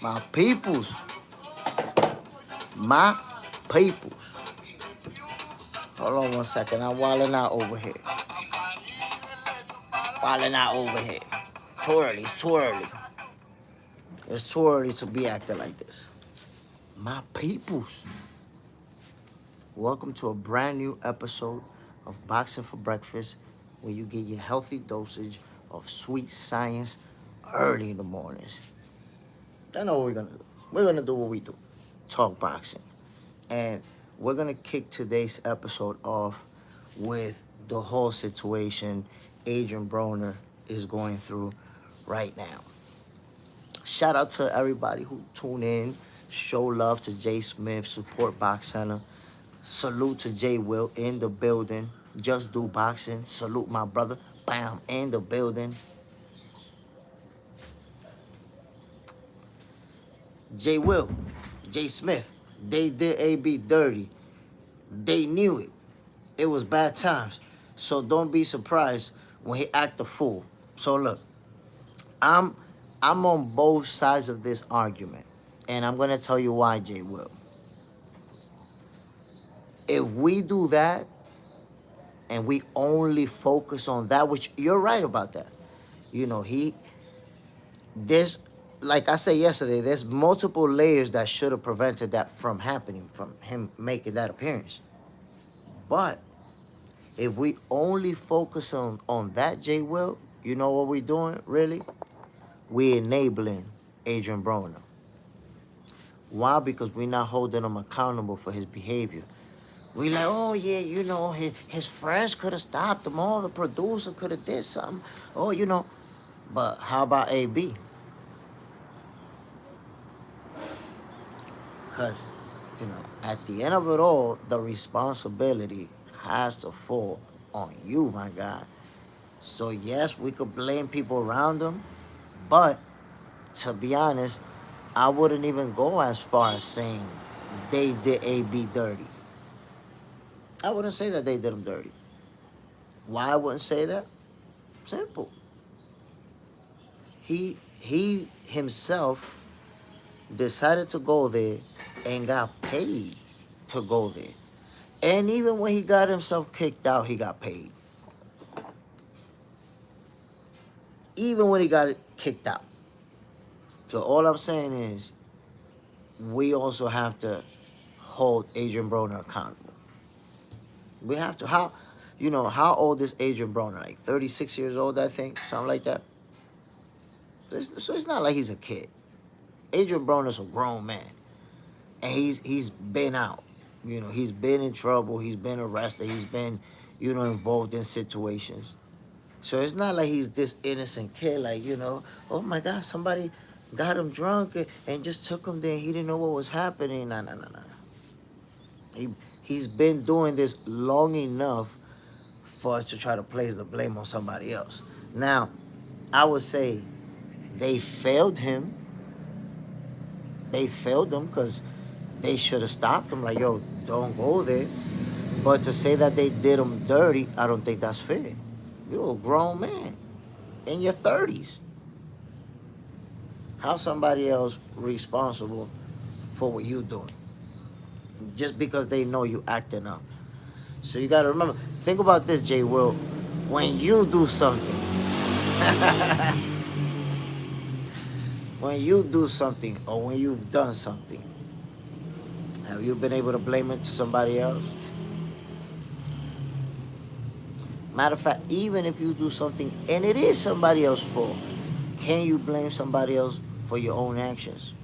My peoples. My peoples. Hold on one second. I'm wilding out over here. Wilding out over here. Too early. It's too early. It's too early to be acting like this. My peoples. Welcome to a brand new episode of Boxing for Breakfast, where you get your healthy dosage of sweet science early in the mornings. I know what we're gonna do. We're gonna do what we do. Talk boxing. And we're gonna kick today's episode off with the whole situation Adrien Broner is going through right now. Shout out to everybody who tune in, show love to Jay Smith, support Box Center. Salute to Jay Will in the building. Just do boxing. Salute my brother. Bam, in the building. Jay Will, Jay Smith, they did AB dirty. They knew it. It was bad times. So don't be surprised when he act a fool. So look, I'm on both sides of this argument. And I'm gonna tell you why, Jay Will. If we do that and we only focus on that, which you're right about that. You know, there's, like I said yesterday, there's multiple layers that should have prevented that from happening, from him making that appearance. But if we only focus on that, Jay Will, you know what we're doing, really? We're enabling Adrien Broner. Why? Because we're not holding him accountable for his behavior. We like, oh yeah, you know, his friends could have stopped him. Oh, the producer could have did something. Oh, you know. But how about AB? Because, you know, at the end of it all, the responsibility has to fall on you, my guy. So yes, we could blame people around him, but to be honest, I wouldn't even go as far as saying they did AB dirty. I wouldn't say that they did him dirty. Why I wouldn't say that? Simple. He himself decided to go there and got paid to go there. And even when he got himself kicked out, he got paid. Even when he got it kicked out. So all I'm saying is, we also have to hold Adrien Broner accountable. We have to. How old is Adrien Broner? Like 36 years old, I think, something like that. So it's not like he's a kid. Adrien Broner's a grown man, and he's been out. You know, he's been in trouble. He's been arrested. He's been, involved in situations. So it's not like he's this innocent kid. Like, oh my God, somebody got him drunk and just took him there. He didn't know what was happening. No. He's been doing this long enough for us to try to place the blame on somebody else. Now, I would say they failed him. They failed him because they should have stopped him. Like, yo, don't go there. But to say that they did him dirty, I don't think that's fair. You're a grown man in your 30s. How's somebody else responsible for what you doing? Just because they know you acting up. So you got to remember, think about this, Jay Will. When you do something, when you do something or when you've done something, have you been able to blame it to somebody else? Matter of fact, even if you do something and it is somebody else's fault, can you blame somebody else for your own actions?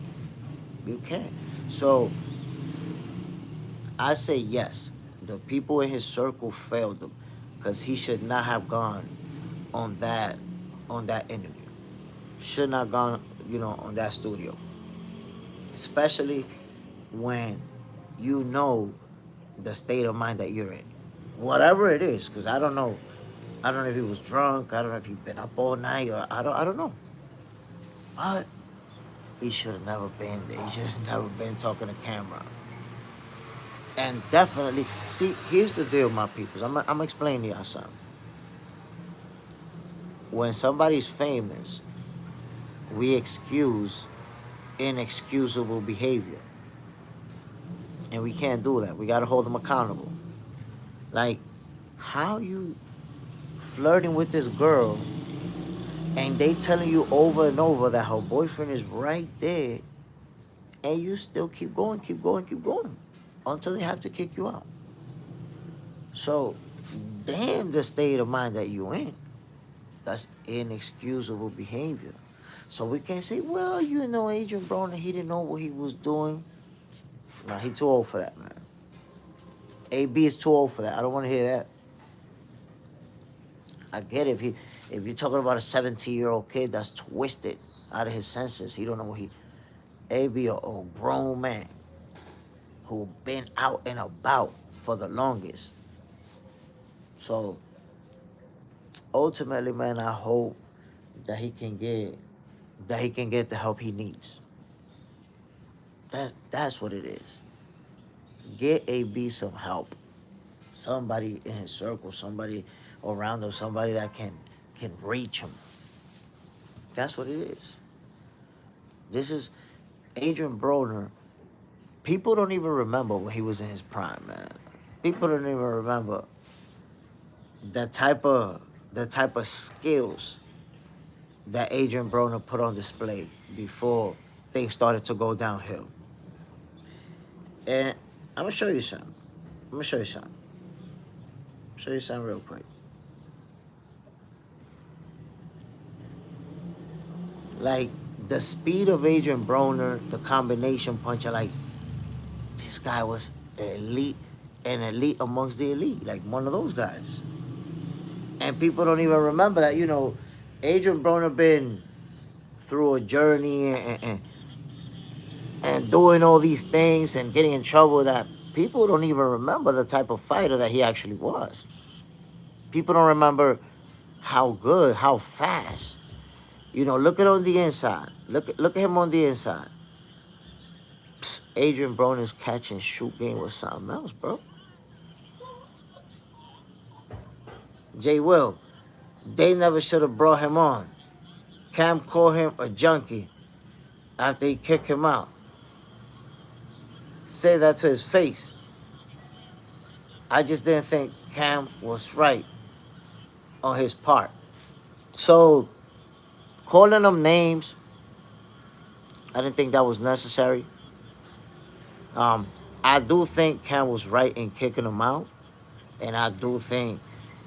You can. So I say yes. The people in his circle failed him because he should not have gone on that interview. Should not have gone, on that studio. Especially when you know the state of mind that you're in. Whatever it is, because I don't know. I don't know if he was drunk. I don't know if he'd been up all night, or I don't know. But He should have never been there. He should have never been talking to Camron. And definitely, see, here's the deal, my peoples. I'm explaining to y'all something. When somebody's famous, we excuse inexcusable behavior. And we can't do that. We got to hold them accountable. Like, how you flirting with this girl and they telling you over and over that her boyfriend is right there, and you still keep going, keep going, keep going until they have to kick you out. So, damn the state of mind that you in. That's inexcusable behavior. So we can't say, well, you know, Adrien Broner, he didn't know what he was doing. Nah, he too old for that, man. AB is too old for that. I don't want to hear that. I get it. If you're talking about a 17-year-old kid that's twisted out of his senses, he don't know what he. AB a grown man who been out and about for the longest. So ultimately, man, I hope that he can get the help he needs. That's what it is. Get AB some help. Somebody in his circle, somebody around him, somebody that can reach him. That's what it is. This is Adrien Broner. People don't even remember when he was in his prime, man. People don't even remember the type of skills that Adrien Broner put on display before things started to go downhill. And I'm gonna show you something. Show you something real quick. Like the speed of Adrien Broner, the combination puncher, like this guy was an elite amongst the elite, like one of those guys. And people don't even remember that, you know, Adrien Broner been through a journey and doing all these things and getting in trouble that people don't even remember the type of fighter that he actually was. People don't remember how good, how fast. You know, look at on the inside. Look at him on the inside. Psst, Adrien Broner's catch and shoot game was something else, bro. Jay Will, they never should have brought him on. Cam called him a junkie after he kicked him out. Say that to his face. I just didn't think Cam was right on his part. So, calling them names, I didn't think that was necessary. I do think Cam was right in kicking him out. And I do think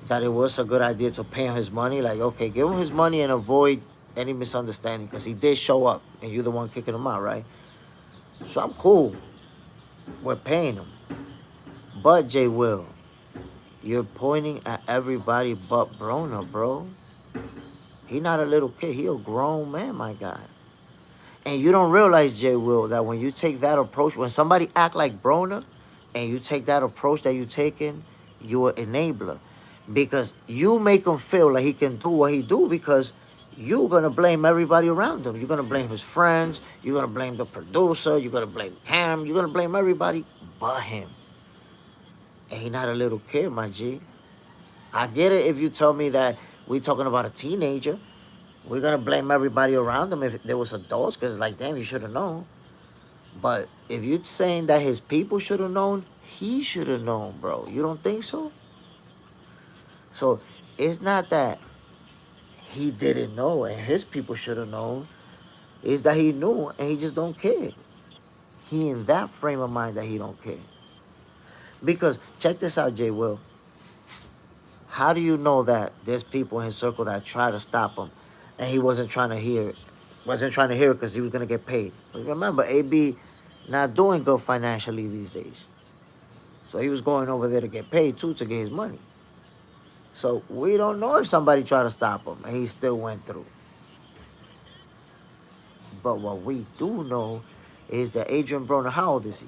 that it was a good idea to pay him his money. Like, okay, give him his money and avoid any misunderstanding. Because he did show up and you're the one kicking him out, right? So I'm cool with paying him. But, Jay Will, you're pointing at everybody but Broner, bro. He not a little kid. He a grown man, my guy. And you don't realize, Jay Will, that when you take that approach, when somebody act like Broner, and you take that approach that you taking, you're an enabler. Because you make him feel like he can do what he do because you're going to blame everybody around him. You're going to blame his friends. You're going to blame the producer. You're going to blame Cam. You're going to blame everybody but him. And he not a little kid, my G. I get it if you tell me that we're talking about a teenager. We're going to blame everybody around him if there was adults because, like, damn, you should have known. But if you're saying that his people should have known, he should have known, bro. You don't think so? So it's not that he didn't know and his people should have known. It's that he knew and he just don't care. He in that frame of mind that he don't care. Because check this out, Jay Will. How do you know that there's people in his circle that try to stop him and he wasn't trying to hear it? Wasn't trying to hear it because he was going to get paid. But remember, AB not doing good financially these days. So he was going over there to get paid too, to get his money. So we don't know if somebody tried to stop him and he still went through. But what we do know is that Adrien Broner, how old is he?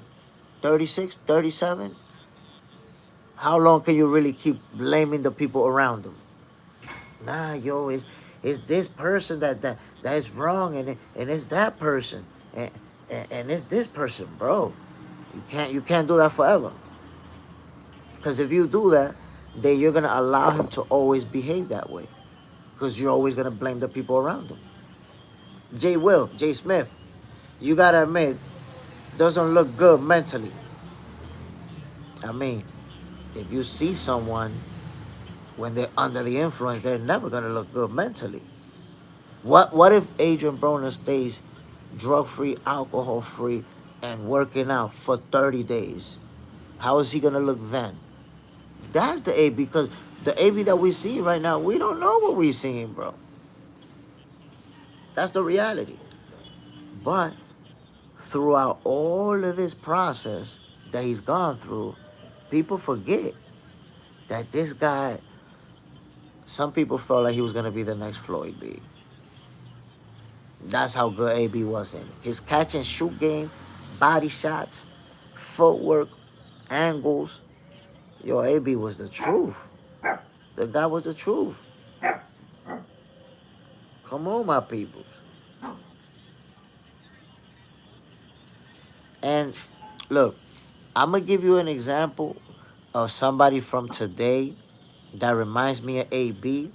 36, 37? How long can you really keep blaming the people around him? Nah, yo, it's this person that That is wrong, and it's that person, and it's this person, bro. You can't do that forever. Because if you do that, then you're gonna allow him to always behave that way. Because you're always gonna blame the people around him. Jay Smith, you gotta admit, doesn't look good mentally. I mean, if you see someone when they're under the influence, they're never gonna look good mentally. What if Adrien Broner stays drug free, alcohol free, and working out for 30 days? How is he gonna look then? That's the AB, because the AB that we see right now, we don't know what we're seeing, bro. That's the reality. But throughout all of this process that he's gone through, people forget that this guy, some people felt like he was gonna be the next Floyd B. That's how good AB was in it. His catch and shoot game, body shots, footwork, angles. Yo, AB was the truth. The guy was the truth. Come on, my people. And look, I'm going to give you an example of somebody from today that reminds me of AB,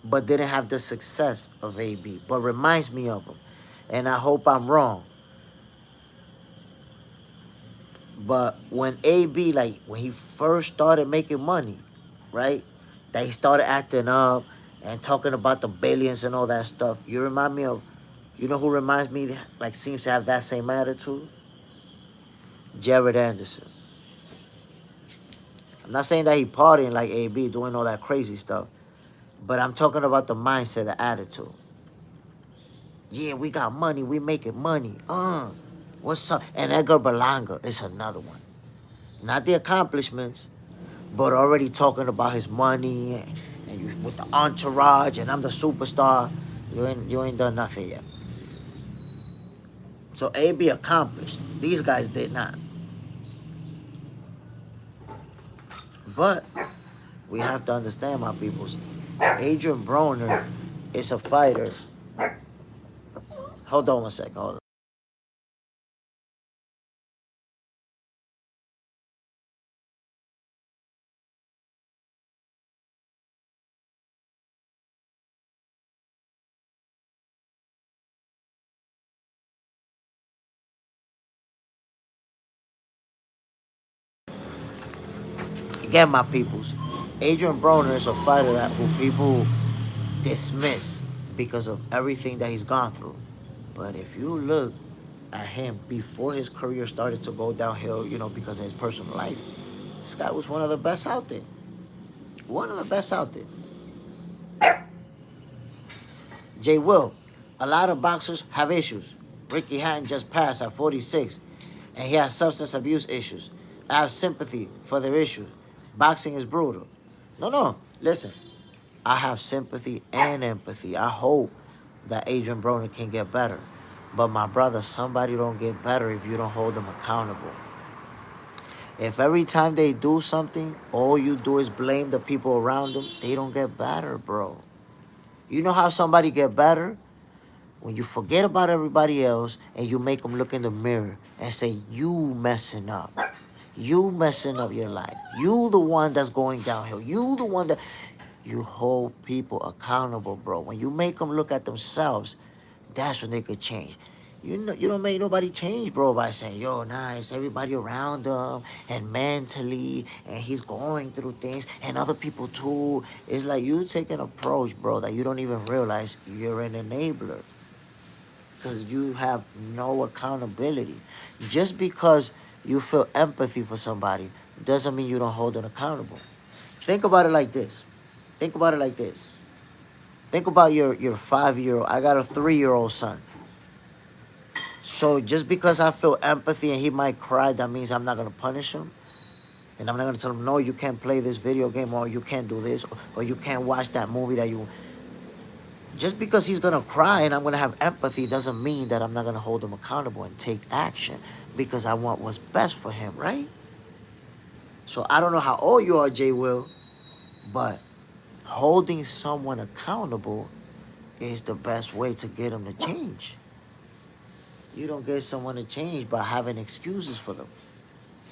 but didn't have the success of AB, but reminds me of him. And I hope I'm wrong. But when AB, like when he first started making money, right? That he started acting up and talking about the billions and all that stuff. You remind me of, you know who reminds me, like seems to have that same attitude? Jared Anderson. I'm not saying that he partying like AB, doing all that crazy stuff. But I'm talking about the mindset, the attitude. Yeah, we got money, we making money. What's up? And Edgar Berlanga is another one. Not the accomplishments, but already talking about his money and you with the entourage and I'm the superstar. You ain't done nothing yet. So AB accomplished. These guys did not. But we have to understand, my peoples. Adrien Broner is a fighter. Hold on one second. Hold on. Again, my peoples. Adrien Broner is a fighter that who people dismiss because of everything that he's gone through. But if you look at him before his career started to go downhill, because of his personal life, this guy was one of the best out there. One of the best out there. Jay Will, a lot of boxers have issues. Ricky Hatton just passed at 46, and he has substance abuse issues. I have sympathy for their issues. Boxing is brutal. No, listen. I have sympathy and empathy. I hope that Adrien Broner can get better. But my brother, somebody don't get better if you don't hold them accountable. If every time they do something, all you do is blame the people around them, they don't get better, bro. You know how somebody get better? When you forget about everybody else and you make them look in the mirror and say, you messing up. You messing up your life. You the one that's going downhill. You the one that... You hold people accountable, bro. When you make them look at themselves, that's when they could change. You don't make nobody change, bro, by saying, yo, nice, everybody around him, and mentally, and he's going through things, and other people too. It's like you take an approach, bro, that you don't even realize you're an enabler. Because you have no accountability. Just because you feel empathy for somebody doesn't mean you don't hold them accountable. Think about it like this. Think about it like this. Think about your 5-year-old. I got a 3-year-old son. So just because I feel empathy and he might cry, that means I'm not going to punish him. And I'm not going to tell him, no, you can't play this video game, or you can't do this, or you can't watch that movie that you... Just because he's going to cry and I'm going to have empathy doesn't mean that I'm not going to hold him accountable and take action, because I want what's best for him, right? So I don't know how old you are, Jay Will, but holding someone accountable is the best way to get them to change. You don't get someone to change by having excuses for them.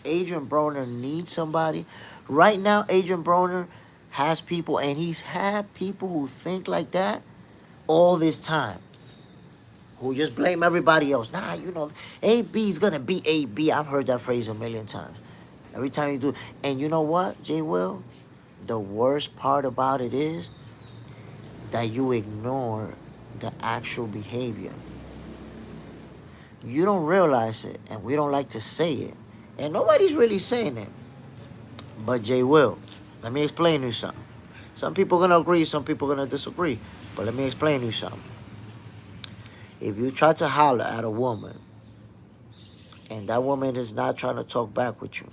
Adrien Broner needs somebody. Right now, Adrien Broner has people, and he's had people who think like that all this time, who just blame everybody else. Nah, AB's gonna be AB. I've heard that phrase a million times. Every time you do. And you know what, J. Will? The worst part about it is that you ignore the actual behavior. You don't realize it, and we don't like to say it. And nobody's really saying it. But Jay Will, let me explain to you something. Some people are going to agree, some people are going to disagree. But let me explain to you something. If you try to holler at a woman, and that woman is not trying to talk back with you,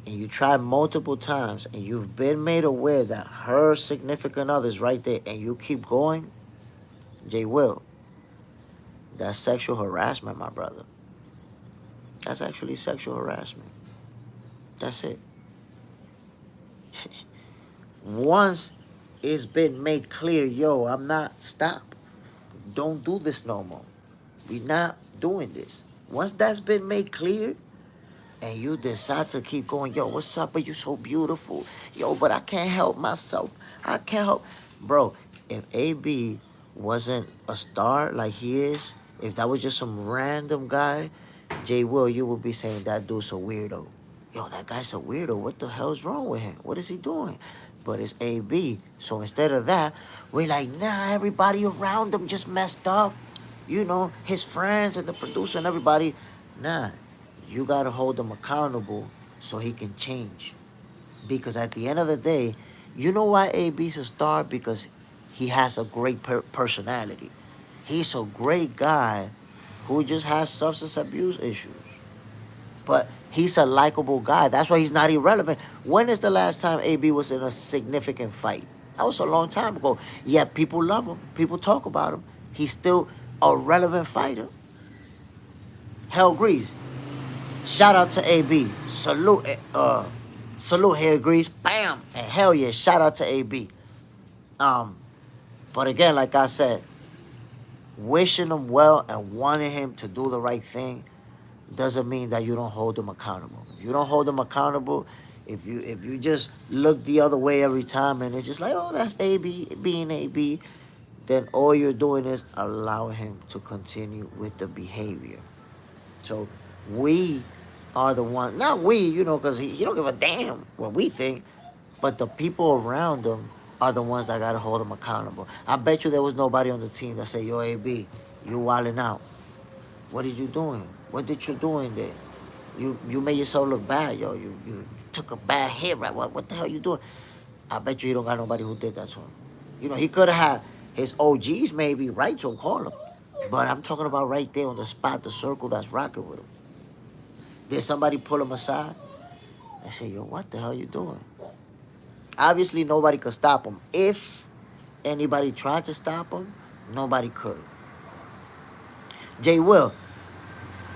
and you try multiple times, and you've been made aware that her significant other is right there, and you keep going, Jay Will, that's sexual harassment, my brother. That's actually sexual harassment. That's it. Once it's been made clear, yo, I'm not, stop. Don't do this no more. We're not doing this. Once that's been made clear, and you decide to keep going, yo, what's up? Are you so beautiful? Yo, but I can't help myself. I can't help. Bro, if AB wasn't a star like he is, if that was just some random guy, Jay Will, you would be saying that dude's a weirdo. Yo, that guy's a weirdo. What the hell's wrong with him? What is he doing? But it's AB. So instead of that, we're like, nah, everybody around him just messed up. His friends and the producer and everybody. Nah, you got to hold him accountable so he can change. Because at the end of the day, you know why AB's a star? Because he has a great personality. He's a great guy who just has substance abuse issues. But he's a likable guy. That's why he's not irrelevant. When is the last time AB was in a significant fight? That was a long time ago. Yet people love him. People talk about him. He's still a relevant fighter. Hell Grease. Shout out to AB. Salute Hair Grease. Bam. And hell yeah, shout out to AB. But again, like I said, wishing him well and wanting him to do the right thing doesn't mean that you don't hold him accountable. If you don't hold him accountable, if you just look the other way every time and it's just like, oh, that's AB being AB, then all you're doing is allowing him to continue with the behavior. So we are the ones, not we, because he don't give a damn what we think, but the people around him are the ones that got to hold him accountable. I bet you there was nobody on the team that said, yo, AB, you wilding out. What are you doing? What did you doing there? You made yourself look bad, yo. You took a bad hit, right? What the hell you doing? I bet you he don't got nobody who did that to him. He could have had his OGs maybe right to call him. But I'm talking about right there on the spot, the circle that's rocking with him. Did somebody pull him aside and say, yo, what the hell you doing? Obviously, nobody could stop him. If anybody tried to stop him, nobody could. Jay Will,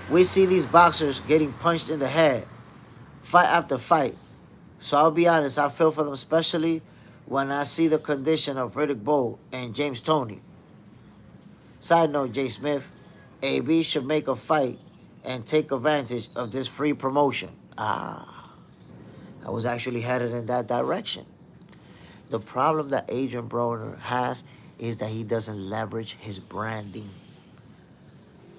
we see these boxers getting punched in the head, fight after fight. So I'll be honest, I feel for them, especially when I see the condition of Riddick Bowe and James Toney. Side note, Jay Smith, AB should make a fight and take advantage of this free promotion. I was actually headed in that direction. The problem that Adrien Broner has is that he doesn't leverage his branding.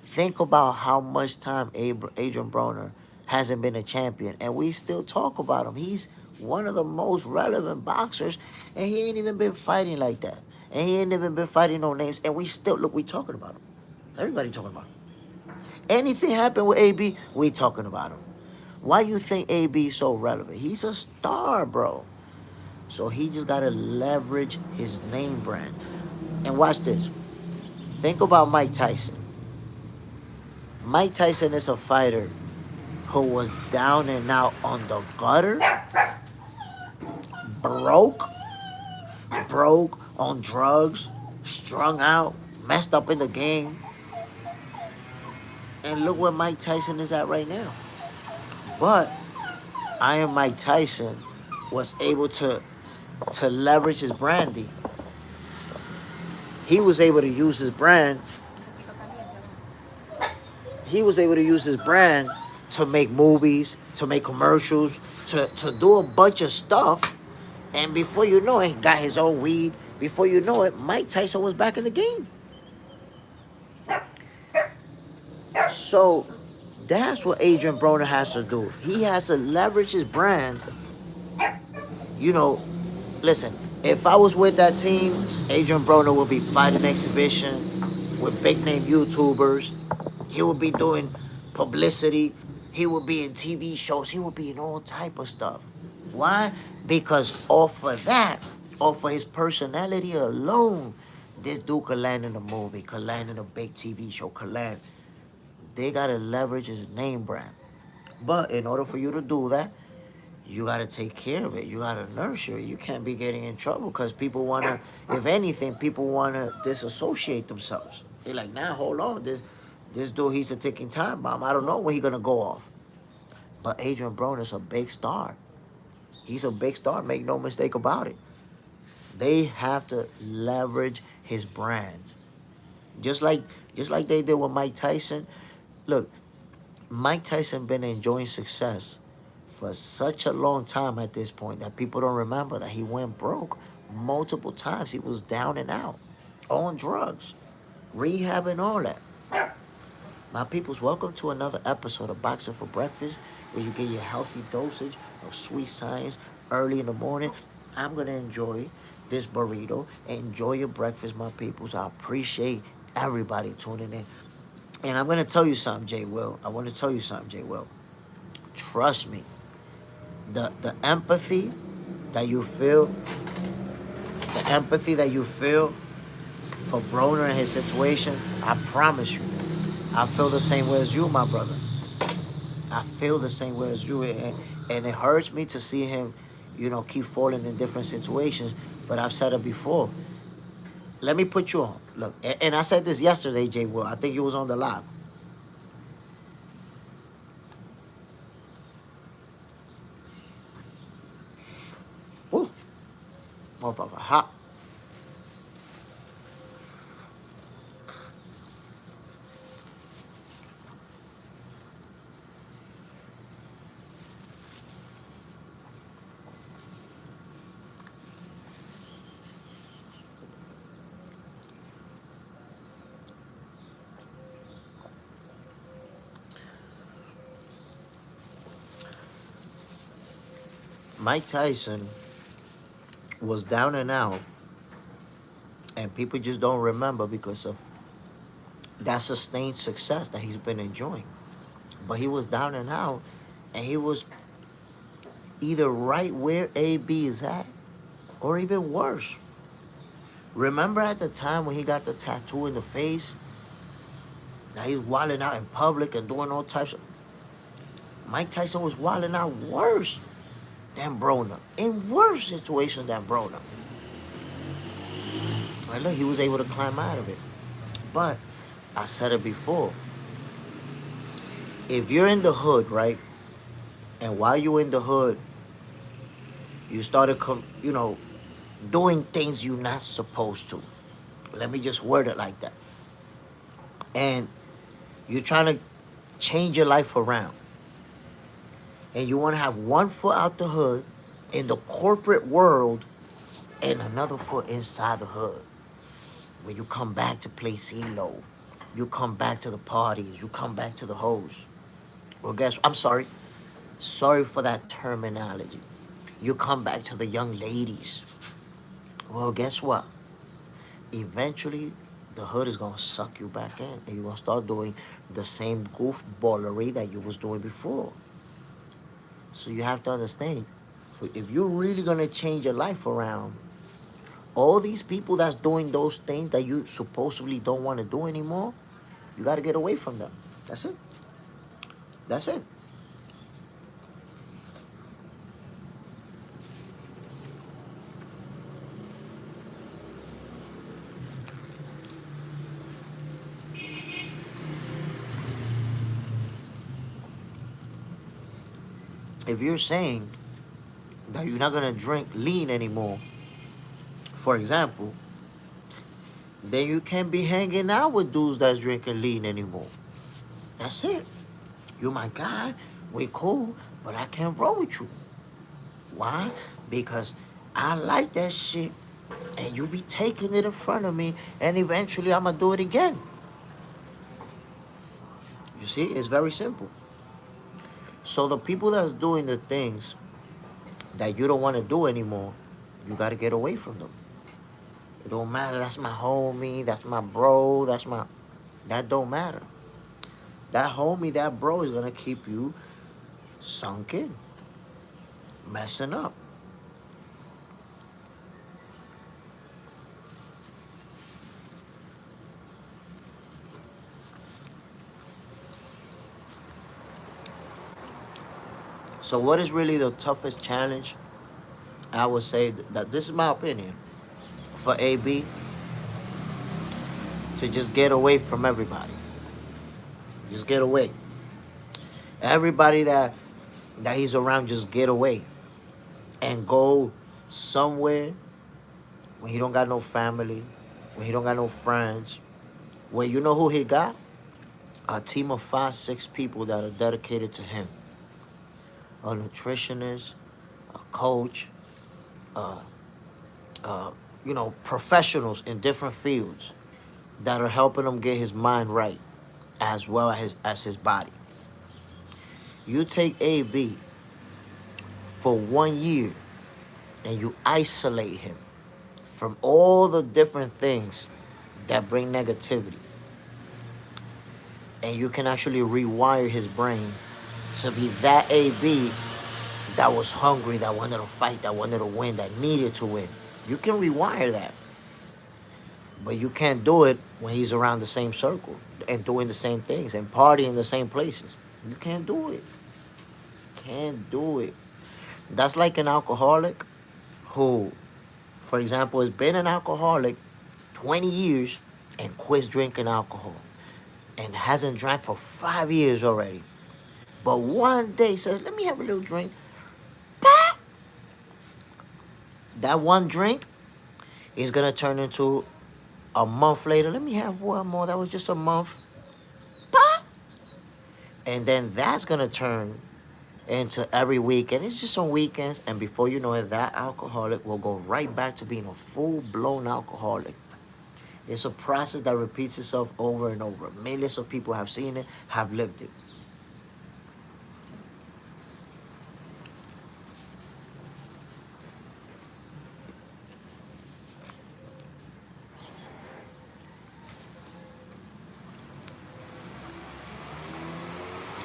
Think about how much time Adrien Broner hasn't been a champion, and we still talk about him. He's one of the most relevant boxers, and he ain't even been fighting like that. And he ain't even been fighting no names, and we talking about him. Everybody talking about him. Anything happen with AB, we talking about him. Why you think AB is so relevant? He's a star, bro. So he just got to leverage his name brand. And watch this. Think about Mike Tyson. Mike Tyson is a fighter who was down and out on the gutter, broke on drugs, strung out, messed up in the game. And look where Mike Tyson is at right now. But I Am Mike Tyson was able to leverage his branding. he was able to use his brand. He was able to use his brand to make movies, to make commercials, to do a bunch of stuff. And before you know it, he got his own weed. Before you know it, Mike Tyson was back in the game. So that's what Adrien Broner has to do. He has to leverage his brand. You know, listen, if I was with that team, Adrien Broner would be fighting exhibition with big name YouTubers. He would be doing publicity. He would be in TV shows. He would be in all type of stuff. Why? Because off of that, off of his personality alone, this dude could land in a movie, could land in a big TV show, could land. They gotta leverage his name brand. But in order for you to do that, you gotta take care of it. You gotta nurture it. You can't be getting in trouble because people wanna, if anything, people wanna disassociate themselves. They're like, nah, hold on, this dude, he's a ticking time bomb. I don't know when he's gonna go off. But Adrien Broner's a big star. He's a big star. Make no mistake about it. They have to leverage his brand, just like they did with Mike Tyson. Look, Mike Tyson been enjoying success for such a long time at this point that people don't remember that he went broke multiple times. He was down and out on drugs, rehab, and all that. My peoples, welcome to another episode of Boxing for Breakfast, where you get your healthy dosage of sweet science early in the morning. I'm going to enjoy this burrito. Enjoy your breakfast, my peoples. I appreciate everybody tuning in. And I'm going to tell you something, Jay Will. I want to tell you something, Jay Will. Trust me. The empathy that you feel, for Broner and his situation, I promise you, I feel the same way as you, my brother. I feel the same way as you. And it hurts me to see him, keep falling in different situations. But I've said it before. Let me put you on. Look, and I said this yesterday, Jay Will. I think you was on the live. Woo. Motherfucker, hot. Mike Tyson was down and out, and people just don't remember because of that sustained success that he's been enjoying. But he was down and out, and he was either right where AB is at, or even worse. Remember at the time when he got the tattoo in the face, that he was wilding out in public and doing all types of... Mike Tyson was wilding out worse than Broner, in worse situations than Broner. Right, look, he was able to climb out of it. But I said it before. If you're in the hood, right, and while you're in the hood, you started, doing things you're not supposed to. Let me just word it like that. And you're trying to change your life around. And you want to have one foot out the hood in the corporate world and another foot inside the hood. When you come back to play CeeLo, you come back to the parties, you come back to the hoes. Well, I'm sorry. Sorry for that terminology. You come back to the young ladies. Well, guess what? Eventually, the hood is going to suck you back in. And you're going to start doing the same goofballery that you was doing before. So you have to understand, if you're really going to change your life around, all these people that's doing those things that you supposedly don't want to do anymore, you got to get away from them. That's it. That's it. If you're saying that you're not going to drink lean anymore, for example, then you can't be hanging out with dudes that's drinking lean anymore. That's it. You my guy, we cool, but I can't roll with you. Why? Because I like that shit, and you be taking it in front of me, and eventually I'm gonna do it again. You see, it's very simple. So the people that's doing the things that you don't want to do anymore, you gotta get away from them. It don't matter. That's my homie. That's my bro. That's my. That don't matter. That homie, that bro is gonna keep you sunk in, messing up. So what is really the toughest challenge? I would say that this is my opinion for AB to just get away from everybody. Just get away. Everybody that he's around, just get away and go somewhere when he don't got no family, when he don't got no friends. Where you know who he got? A team of 5, 6 people that are dedicated to him. A nutritionist, a coach, uh, professionals in different fields that are helping him get his mind right as well as his body. You take AB for 1 year and you isolate him from all the different things that bring negativity. And you can actually rewire his brain to be that AB that was hungry, that wanted to fight, that wanted to win, that needed to win. You can rewire that. But you can't do it when he's around the same circle and doing the same things and partying in the same places. You can't do it. Can't do it. That's like an alcoholic who, for example, has been an alcoholic 20 years and quits drinking alcohol and hasn't drank for 5 years already. But one day says, let me have a little drink. Bah! That one drink is going to turn into a month later. Let me have one more. That was just a month. Bah! And then that's going to turn into every weekend. It's just on weekends. And before you know it, that alcoholic will go right back to being a full-blown alcoholic. It's a process that repeats itself over and over. Millions of people have seen it, have lived it.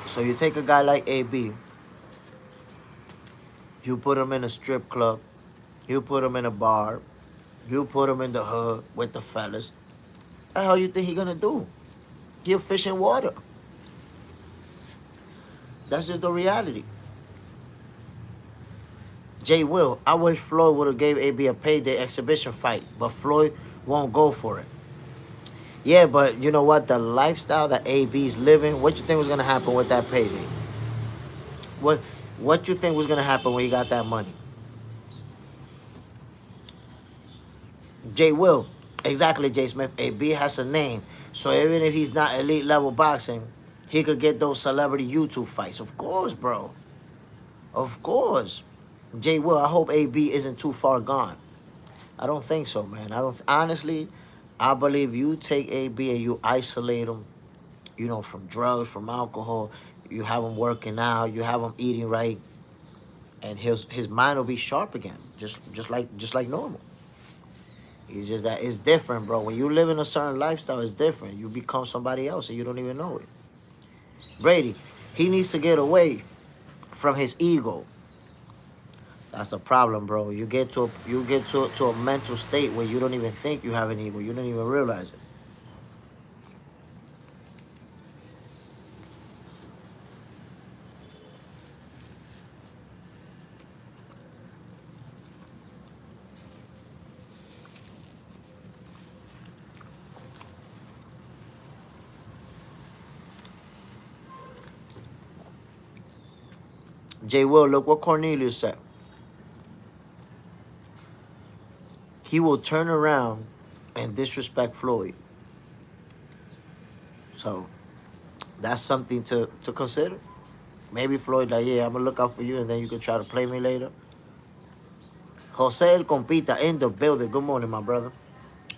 So you take a guy like AB, you put him in a strip club, you put him in a bar, you put him in the hood with the fellas. What the hell you think he gonna do? He'll fish in water. That's just the reality. Jay Will, I wish Floyd would have gave AB a payday exhibition fight, but Floyd won't go for it. Yeah, but you know what? The lifestyle that AB's living, what you think was gonna happen with that payday? What what you think was gonna happen when he got that money? Jay Will, exactly, Jay Smith. AB has a name, so even if he's not elite level boxing, he could get those celebrity YouTube fights. Of course, bro. Of course. Jay Will, I hope AB isn't too far gone. I don't think so, man. I don't honestly. I believe you take AB and you isolate him, from drugs, from alcohol. You have him working out. You have him eating right, and his mind will be sharp again, just like normal. It's just that it's different, bro. When you live in a certain lifestyle, it's different. You become somebody else and you don't even know it. Brady, he needs to get away from his ego. That's the problem, bro. You get to a mental state where you don't even think you have an ego. You don't even realize it. Jay Will, look what Cornelius said. He will turn around and disrespect Floyd. So that's something to consider. Maybe Floyd like, yeah, I'm gonna look out for you, and then you can try to play me later. Jose El Compita in the building. Good morning, my brother.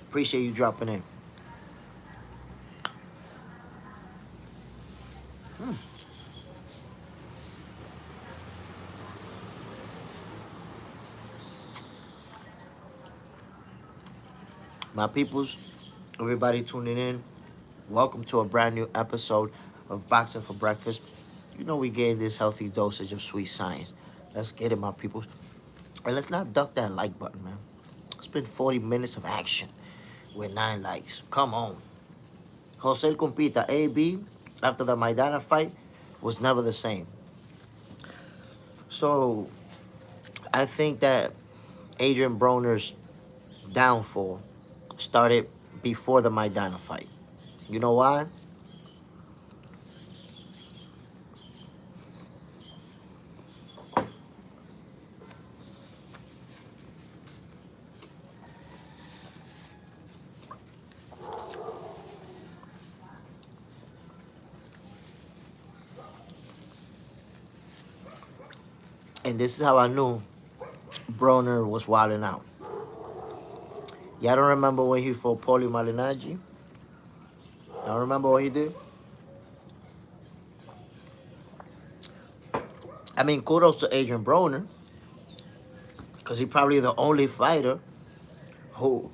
Appreciate you dropping in. My peoples, everybody tuning in. Welcome to a brand new episode of Boxing for Breakfast. You know we getting this healthy dosage of sweet science. Let's get it, my peoples. And let's not duck that like button, man. It's been 40 minutes of action with 9 likes. Come on. Jose Compita, AB, after the Maidana fight, was never the same. So I think that Adrien Broner's downfall started before the Maidana fight. You know why? And this is how I knew Broner was wilding out. Y'all don't remember when he fought Paulie Malignaggi? Y'all remember what he did? I mean, kudos to Adrien Broner, because he probably the only fighter who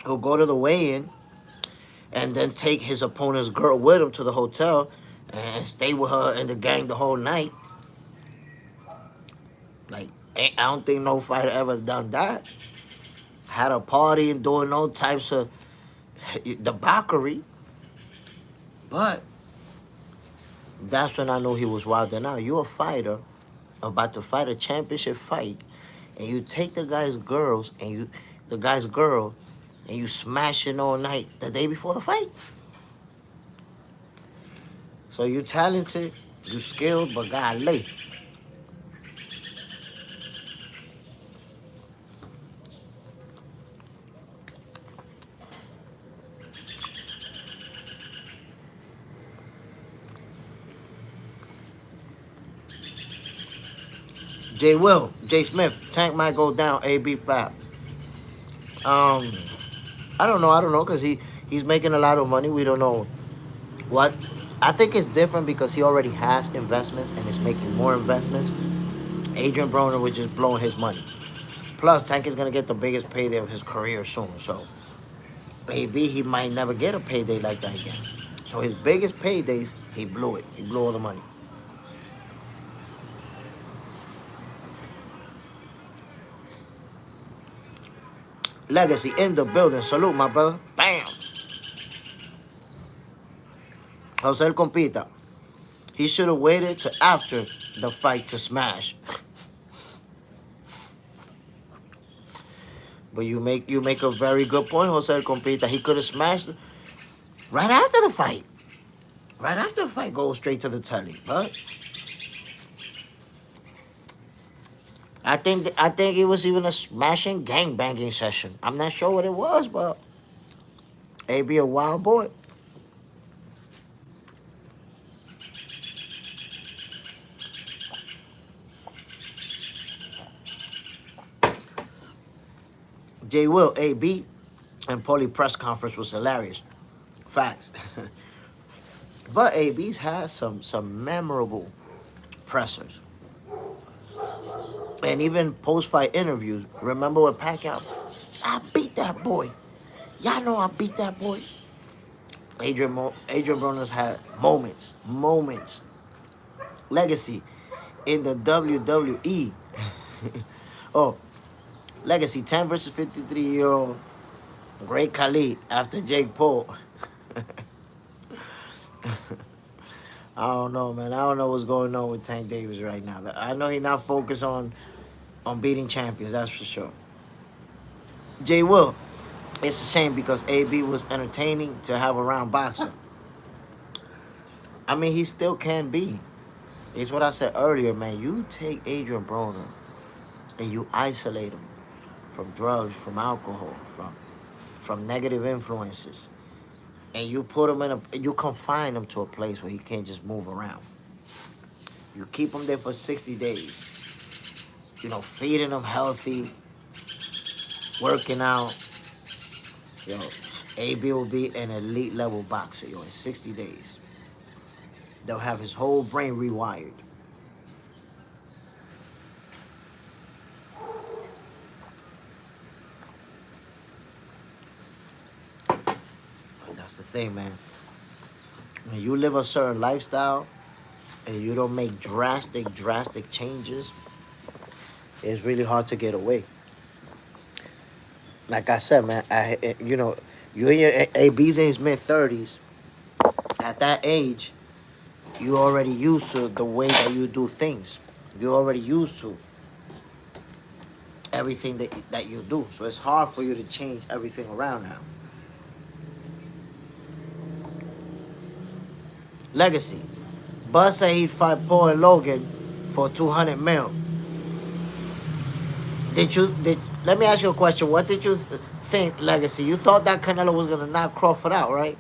who go to the weigh-in and then take his opponent's girl with him to the hotel and stay with her and the gang the whole night. Like, I don't think no fighter ever done that. Had a party and doing all types of debauchery. But that's when I knew he was wilding out. You're a fighter about to fight a championship fight, and you take the guy's girl, and you smash it all night the day before the fight. So you talented, you skilled, but golly. J Smith, Tank might go down, AB Pap. Um, I don't know, cause he's making a lot of money. We don't know what. I think it's different because he already has investments and is making more investments. Adrien Broner was just blowing his money. Plus, Tank is gonna get the biggest payday of his career soon. So maybe he might never get a payday like that again. So his biggest paydays, he blew it. He blew all the money. Legacy in the building. Salute, my brother. Bam. Jose Compita. He should have waited to after the fight to smash. But you make a very good point, Jose Compita. He could have smashed right after the fight. Right after the fight, go straight to the telly. But I think it was even a smashing gang banging session. I'm not sure what it was, but it be a wild boy. J Will, AB, and Paulie press conference was hilarious. Facts. But AB's had some memorable pressers. And even post-fight interviews. Remember with Pacquiao? I beat that boy. Y'all know I beat that boy. Adrien Broner's had moments. Legacy in the WWE. Oh, Legacy 10 versus 53-year-old Great Khali after Jake Paul. I don't know, man. I don't know what's going on with Tank Davis right now. I know he's not focused on beating champions, that's for sure. Jay Will, it's a shame because AB was entertaining to have around boxing. I mean, he still can be. It's what I said earlier, man. You take Adrien Broner and you isolate him from drugs, from alcohol, from from negative influences, and you put him you confine him to a place where he can't just move around. You keep him there for 60 days. Feeding him healthy, working out. Yo, AB will be an elite level boxer, in 60 days. They'll have his whole brain rewired. That's the thing, man. When you live a certain lifestyle and you don't make drastic changes, it's really hard to get away. Like I said, man, you're in your AB's in his mid-30s. At that age, you already used to the way that you do things. You're already used to everything that you do. So it's hard for you to change everything around now. Legacy. Buzz said he'd fight Paul and Logan for 200 mil. Let me ask you a question. What did you think, Legacy? You thought that Canelo was going to knock Crawford out, right?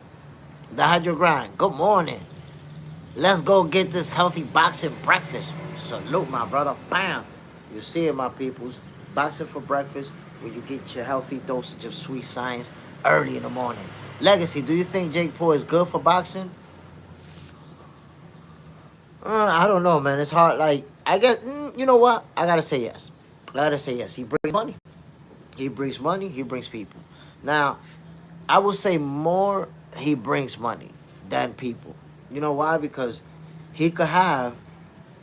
That had your grind. Good morning. Let's go get this healthy boxing breakfast. Salute, my brother. Bam. You see it, my peoples. Boxing for breakfast, where you get your healthy dosage of sweet science early in the morning. Legacy, do you think Jake Paul is good for boxing? I don't know, man. It's hard. Like, I guess, you know what? I got to say yes. He brings money. He brings money. He brings people. Now, I would say more he brings money than people. You know why? Because he could have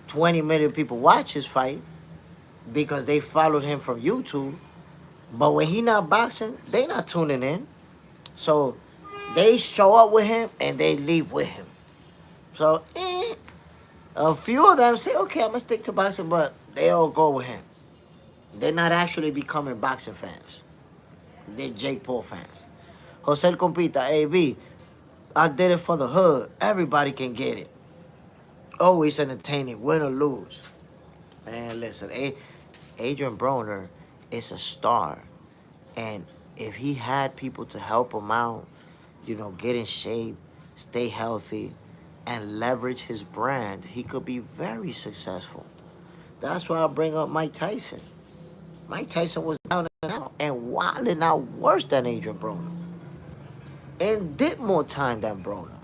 20 million people watch his fight because they followed him from YouTube. But when he not boxing, they not tuning in. So they show up with him and they leave with him. So, a few of them say, okay, I'm going to stick to boxing, but they all go with him. They're not actually becoming boxing fans. They're Jake Paul fans. Jose Compita, AB, I did it for the hood. Everybody can get it. Always entertaining, win or lose. Man, listen, Adrien Broner is a star. And if he had people to help him out, get in shape, stay healthy, and leverage his brand, he could be very successful. That's why I bring up Mike Tyson. Mike Tyson was down and out and wilding out worse than Adrien Broner. And did more time than Broner.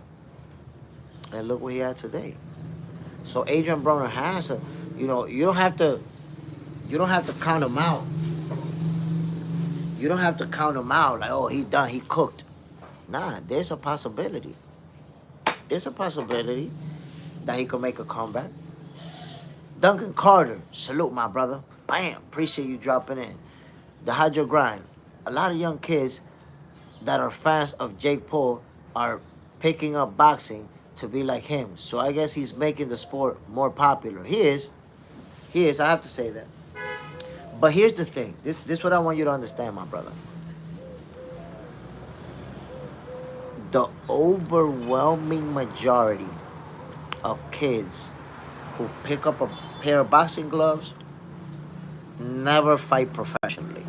And look what he had today. So Adrien Broner has you don't have to count him out. You don't have to count him out like, oh, he done, he cooked. Nah, there's a possibility. There's a possibility that he could make a comeback. Duncan Carter, salute, my brother. Bam, appreciate you dropping in. The Hydro Grind. A lot of young kids that are fans of Jake Paul are picking up boxing to be like him. So I guess he's making the sport more popular. He is, I have to say that. But here's the thing. This is what I want you to understand, my brother. The overwhelming majority of kids who pick up a pair of boxing gloves never fight professionally.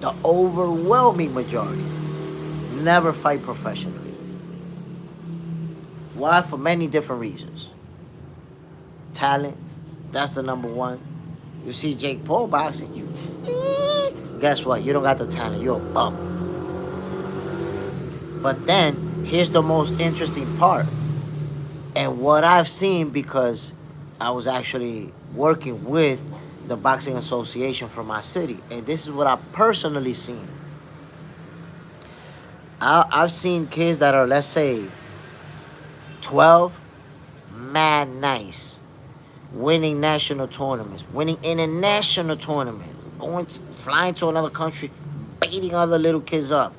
The overwhelming majority never fight professionally. Why? For many different reasons. Talent, that's the number one. You see Jake Paul boxing, guess what? You don't got the talent. You're a bum. But then, here's the most interesting part. And what I've seen, because I was actually working with the Boxing Association from my city. And this is what I've personally seen. I've seen kids that are, let's say, 12, mad nice, winning national tournaments, winning international tournaments, flying to another country, beating other little kids up.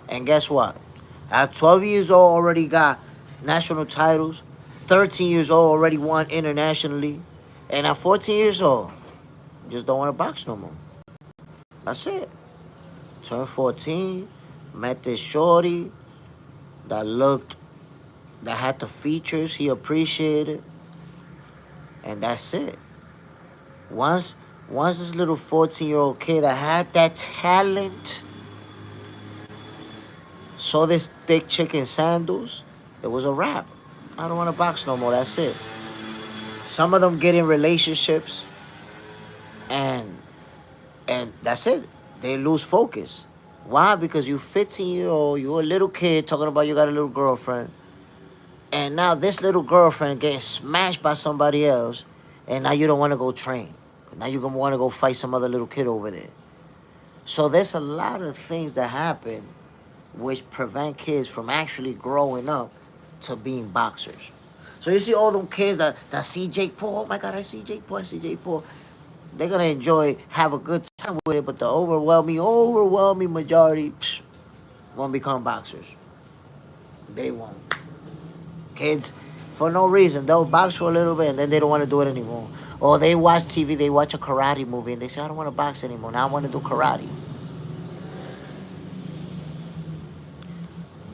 And guess what? At 12 years old, already got national titles. 13 years old, already won internationally. And at 14 years old, just don't want to box no more. That's it. Turned 14, met this shorty that had the features he appreciated. And that's it. Once this little 14-year-old kid that had that talent, saw this thick chick in sandals, it was a wrap. I don't want to box no more. That's it. Some of them get in relationships, and that's it. They lose focus. Why? Because you 15-year-old, you a little kid talking about you got a little girlfriend, and now this little girlfriend getting smashed by somebody else, and now you don't want to go train. Now you're gonna want to go fight some other little kid over there. So there's a lot of things that happen which prevent kids from actually growing up to being boxers. So you see all them kids that see Jake Paul, oh my God, I see Jake Paul, I see Jake Paul. They're gonna enjoy, have a good time with it, but the overwhelming majority won't become boxers. They won't. Kids, for no reason, they'll box for a little bit and then they don't want to do it anymore. Or they watch TV, they watch a karate movie and they say, I don't want to box anymore. Now I want to do karate.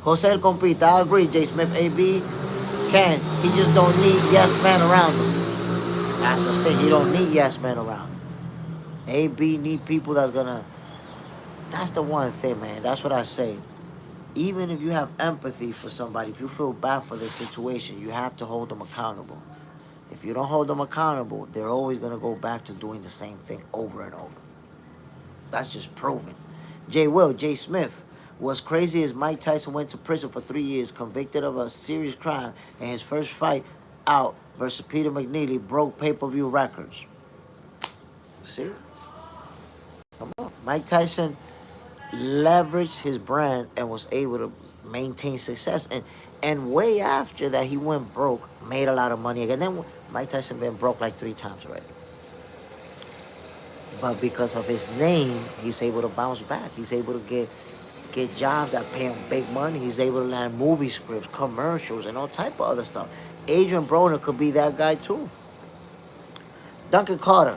Jose El Compita, I agree. J. Smith, AB can. He just don't need yes men around him. That's the thing. He don't need yes men around him. AB need people that's gonna. That's the one thing, man. That's what I say. Even if you have empathy for somebody, if you feel bad for their situation, you have to hold them accountable. If you don't hold them accountable, they're always gonna go back to doing the same thing over and over. That's just proven. J. Smith. What's crazy is Mike Tyson went to prison for 3 years, convicted of a serious crime, and his first fight out versus Peter McNeely broke pay-per-view records. See? Come on. Mike Tyson leveraged his brand and was able to maintain success. And way after that, he went broke, made a lot of money again. Then Mike Tyson been broke like 3 times already. But because of his name, he's able to bounce back. He's able to get jobs that pay him big money. He's able to land movie scripts, commercials, and all type of other stuff. Adrien Broner could be that guy too. Duncan Carter,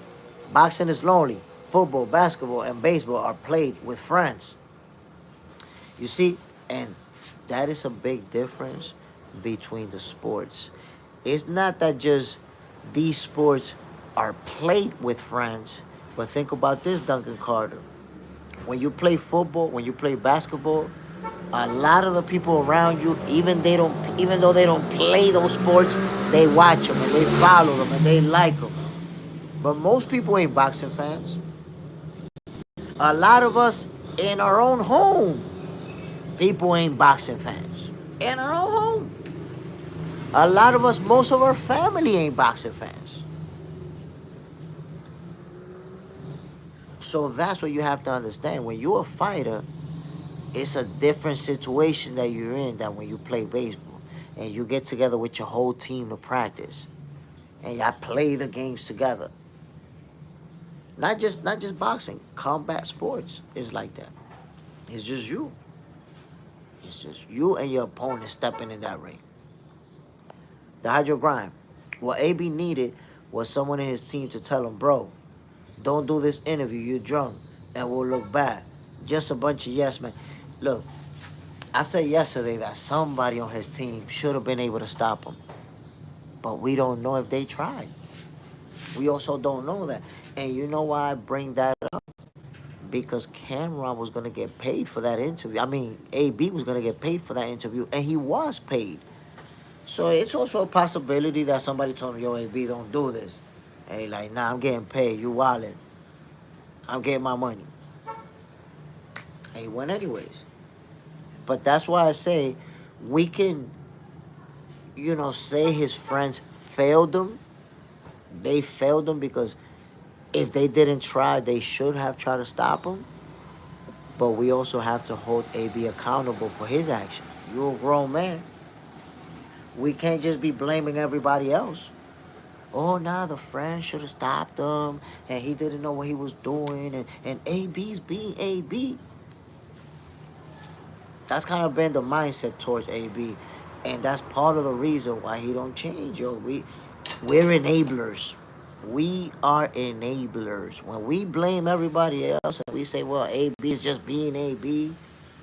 boxing is lonely. Football, basketball, and baseball are played with friends. You see, and that is a big difference between the sports. It's not that just these sports are played with friends, but think about this, Duncan Carter. When you play football, when you play basketball, a lot of the people around you, even though they don't play those sports, they watch them and they follow them and they like them. But most people ain't boxing fans. A lot of us in our own home, people ain't boxing fans. In our own home. A lot of us, most of our family ain't boxing fans. So that's what you have to understand. When you're a fighter, it's a different situation that you're in than when you play baseball. And you get together with your whole team to practice. And y'all play the games together. Not just boxing. Combat sports is like that. It's just you. It's just you and your opponent stepping in that ring. The hydro grind. What AB needed was someone in his team to tell him, bro, don't do this interview. You're drunk and we'll look bad. Just a bunch of yes men. Look, I said yesterday that somebody on his team should have been able to stop him. But we don't know if they tried. We also don't know that. And you know why I bring that up? Because Camron was going to get paid for that interview. I mean, AB was going to get paid for that interview, and he was paid. So it's also a possibility that somebody told him, yo, AB, don't do this. And he like, nah, I'm getting paid. You wildin'. I'm getting my money. And he went anyways. But that's why I say we can, say his friends failed him. They failed him because if they didn't try, they should have tried to stop him. But we also have to hold AB accountable for his actions. You're a grown man. We can't just be blaming everybody else. Oh, nah, the friend should have stopped him, and he didn't know what he was doing, and AB's being AB. That's kind of been the mindset towards AB, and that's part of the reason why he don't change, yo. We're enablers. We are enablers. When we blame everybody else and we say, well, AB is just being AB,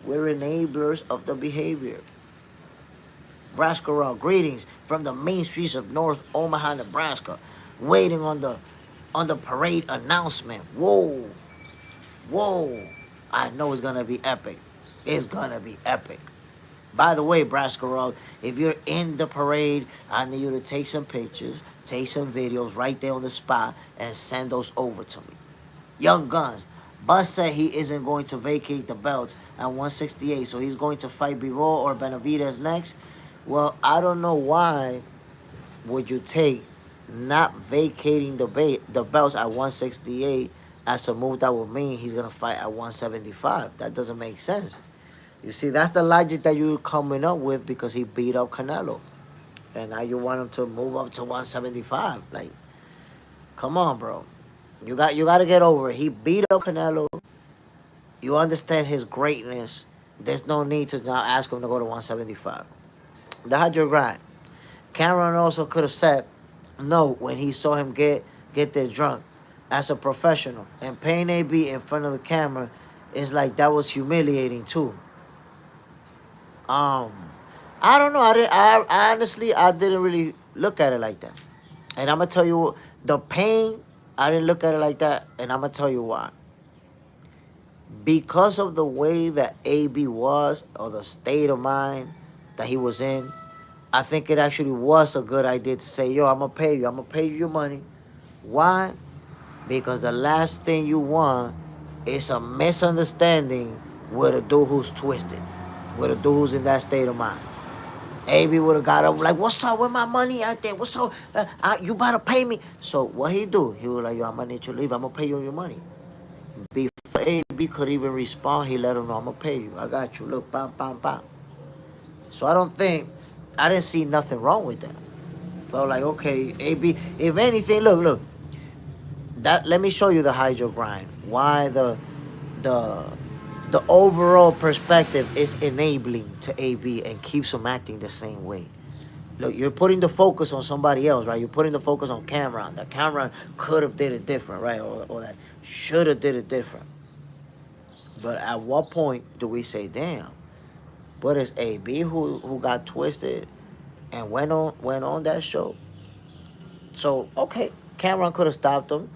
we're enablers of the behavior. Nebraska Raw, greetings from the main streets of North Omaha, Nebraska. Waiting on the parade announcement. Whoa. I know it's gonna be epic. It's gonna be epic. By the way, Brascarov, if you're in the parade, I need you to take some pictures, take some videos right there on the spot, and send those over to me. Young Guns. Bus said he isn't going to vacate the belts at 168, so he's going to fight Bivol or Benavidez next. Well, I don't know why would you take not vacating the belts at 168 as a move that would mean he's gonna fight at 175. That doesn't make sense. You see, that's the logic that you're coming up with because he beat up Canelo, and now you want him to move up to 175. Like, come on, bro. You got to get over it. He beat up Canelo. You understand his greatness. There's no need to now ask him to go to 175. The 100 grand. Camron also could have said no when he saw him get there drunk. As a professional, and paying AB in front of the camera is like that was humiliating too. Um, I don't know. I honestly I didn't really look at it like that. And I'm gonna tell you the pain. I didn't look at it like that, and I'm gonna tell you why. Because of the way that AB was, or the state of mind that he was in, I think it actually was a good idea to say, yo, I'm gonna pay you. I'm gonna pay you your money. Why? Because the last thing you want is a misunderstanding with a dude who's twisted, with a dude who's in that state of mind. AB would have got up like, what's up with my money out there? What's up? You better pay me. So what he do? He was like, yo, I'm gonna need you to leave. I'm gonna pay you your money. Before AB could even respond, he let him know, I'm gonna pay you. I got you. Look, bam, bam, bam. So I didn't see nothing wrong with that. Felt like, okay, AB, if anything, look, that let me show you the hydro grind. Why the the overall perspective is enabling to AB and keeps him acting the same way. Look, you're putting the focus on somebody else, right? You're putting the focus on Camron. That Camron could have did it different, right? Or that should have did it different. But at what point do we say, damn, but it's AB who got twisted and went on that show? So okay, Camron could have stopped him,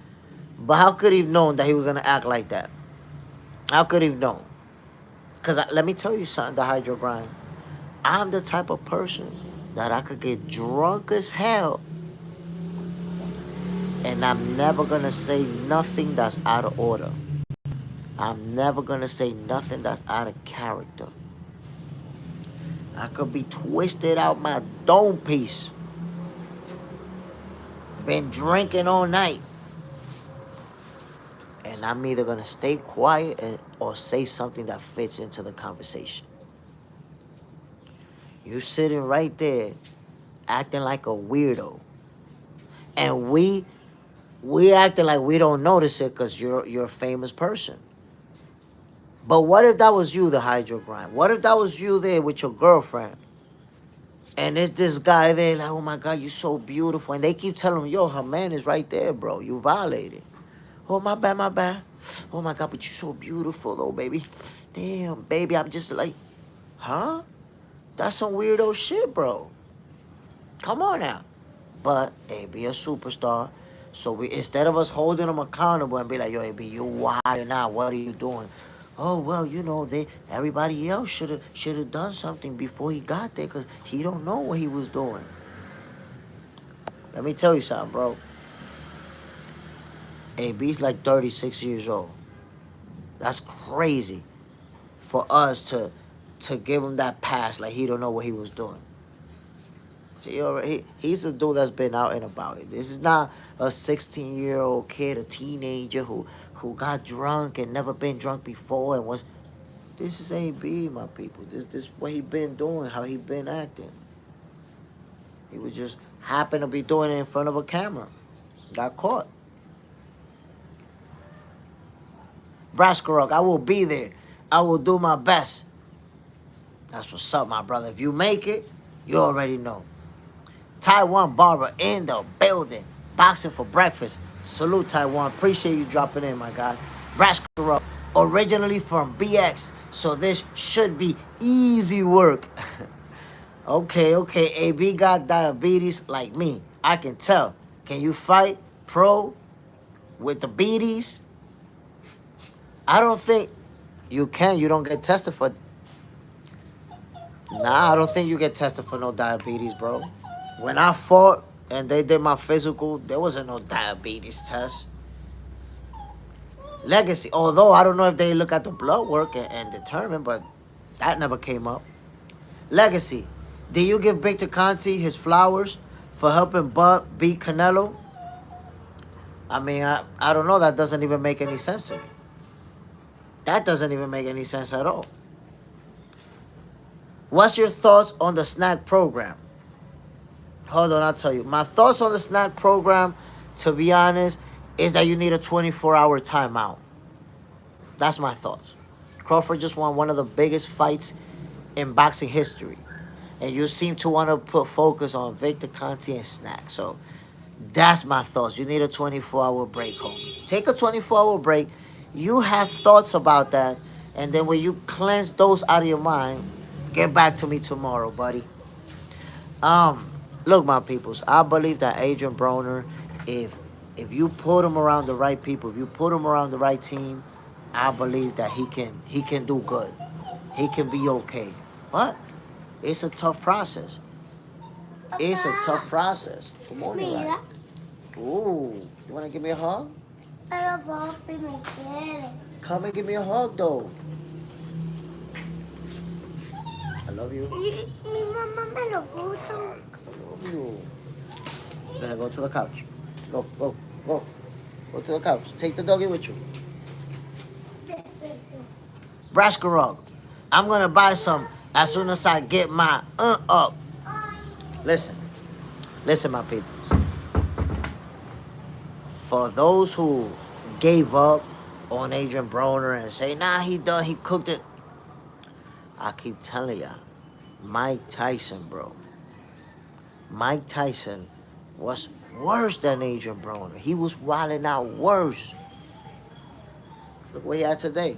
but how could he have known that he was gonna act like that? How could he have known? Cause let me tell you something, the hydro grind. I'm the type of person that I could get drunk as hell, and I'm never gonna say nothing that's out of order. I'm never gonna say nothing that's out of character. I could be twisted out my dome piece, been drinking all night, and I'm either gonna stay quiet or say something that fits into the conversation. You sitting right there, acting like a weirdo, and we acting like we don't notice it because you're a famous person. But what if that was you, the hydro grind? What if that was you there with your girlfriend? And it's this guy there like, oh my God, you're so beautiful. And they keep telling him, yo, her man is right there, bro. You violated. Oh, my bad, my bad. Oh my God, but you're so beautiful though, baby. Damn, baby, I'm just like, huh? That's some weirdo shit, bro. Come on now. But, hey, be a superstar. So we instead of us holding him accountable and be like, yo, hey, B, you wild now. What are you doing? Oh well, everybody else should have done something before he got there because he don't know what he was doing. Let me tell you something, bro. AB's like 36 years old. That's crazy for us to give him that pass like he don't know what he was doing. He's a dude that's been out and about it. This is not a 16-year-old kid, a teenager who got drunk and never been drunk before and was. This is AB, my people. This what he been doing, how he been acting. He was just happened to be doing it in front of a camera. Got caught. Braskarok, I will be there. I will do my best. That's what's up, my brother. If you make it, you already know. Taiwan Barber in the building. Boxing for breakfast. Salute, Taiwan. Appreciate you dropping in, my guy. Braskarok, originally from BX, so this should be easy work. Okay. AB got diabetes like me. I can tell. Can you fight pro with the beaties? I don't think you can. You don't get tested for. Nah, I don't think you get tested for no diabetes, bro. When I fought and they did my physical, there wasn't no diabetes test. Legacy, although I don't know if they look at the blood work and determine, but that never came up. Legacy, did you give Victor Conti his flowers for helping Bud beat Canelo? I mean, I don't know. That doesn't even make any sense to me. That doesn't even make any sense at all. What's your thoughts on the snack program? Hold on, I'll tell you. My thoughts on the snack program, to be honest, is that you need a 24-hour timeout. That's my thoughts. Crawford just won one of the biggest fights in boxing history. And you seem to want to put focus on Victor Conti and snack. So that's my thoughts. You need a 24-hour break, homie. Take a 24-hour break. You have thoughts about that. And then when you cleanse those out of your mind, get back to me tomorrow, buddy. Look, my peoples, I believe that Adrien Broner, if you put him around the right people, if you put him around the right team, I believe that he can do good. He can be okay. But it's a tough process. It's a tough process. Good morning, right? Ooh, you wanna give me a hug? Pero papi me quiere. Come and give me a hug, though. I love you. Mi mamá me lo puso. I love you. Go ahead, go to the couch. Go, go, go. Go to the couch. Take the doggy with you. Braska rug. I'm gonna buy some as soon as I get my up. Listen, listen, my people. For those who gave up on Adrien Broner and say, nah, he done, he cooked it. I keep telling ya, Mike Tyson, bro. Mike Tyson was worse than Adrien Broner. He was wilding out worse. Look what he had today.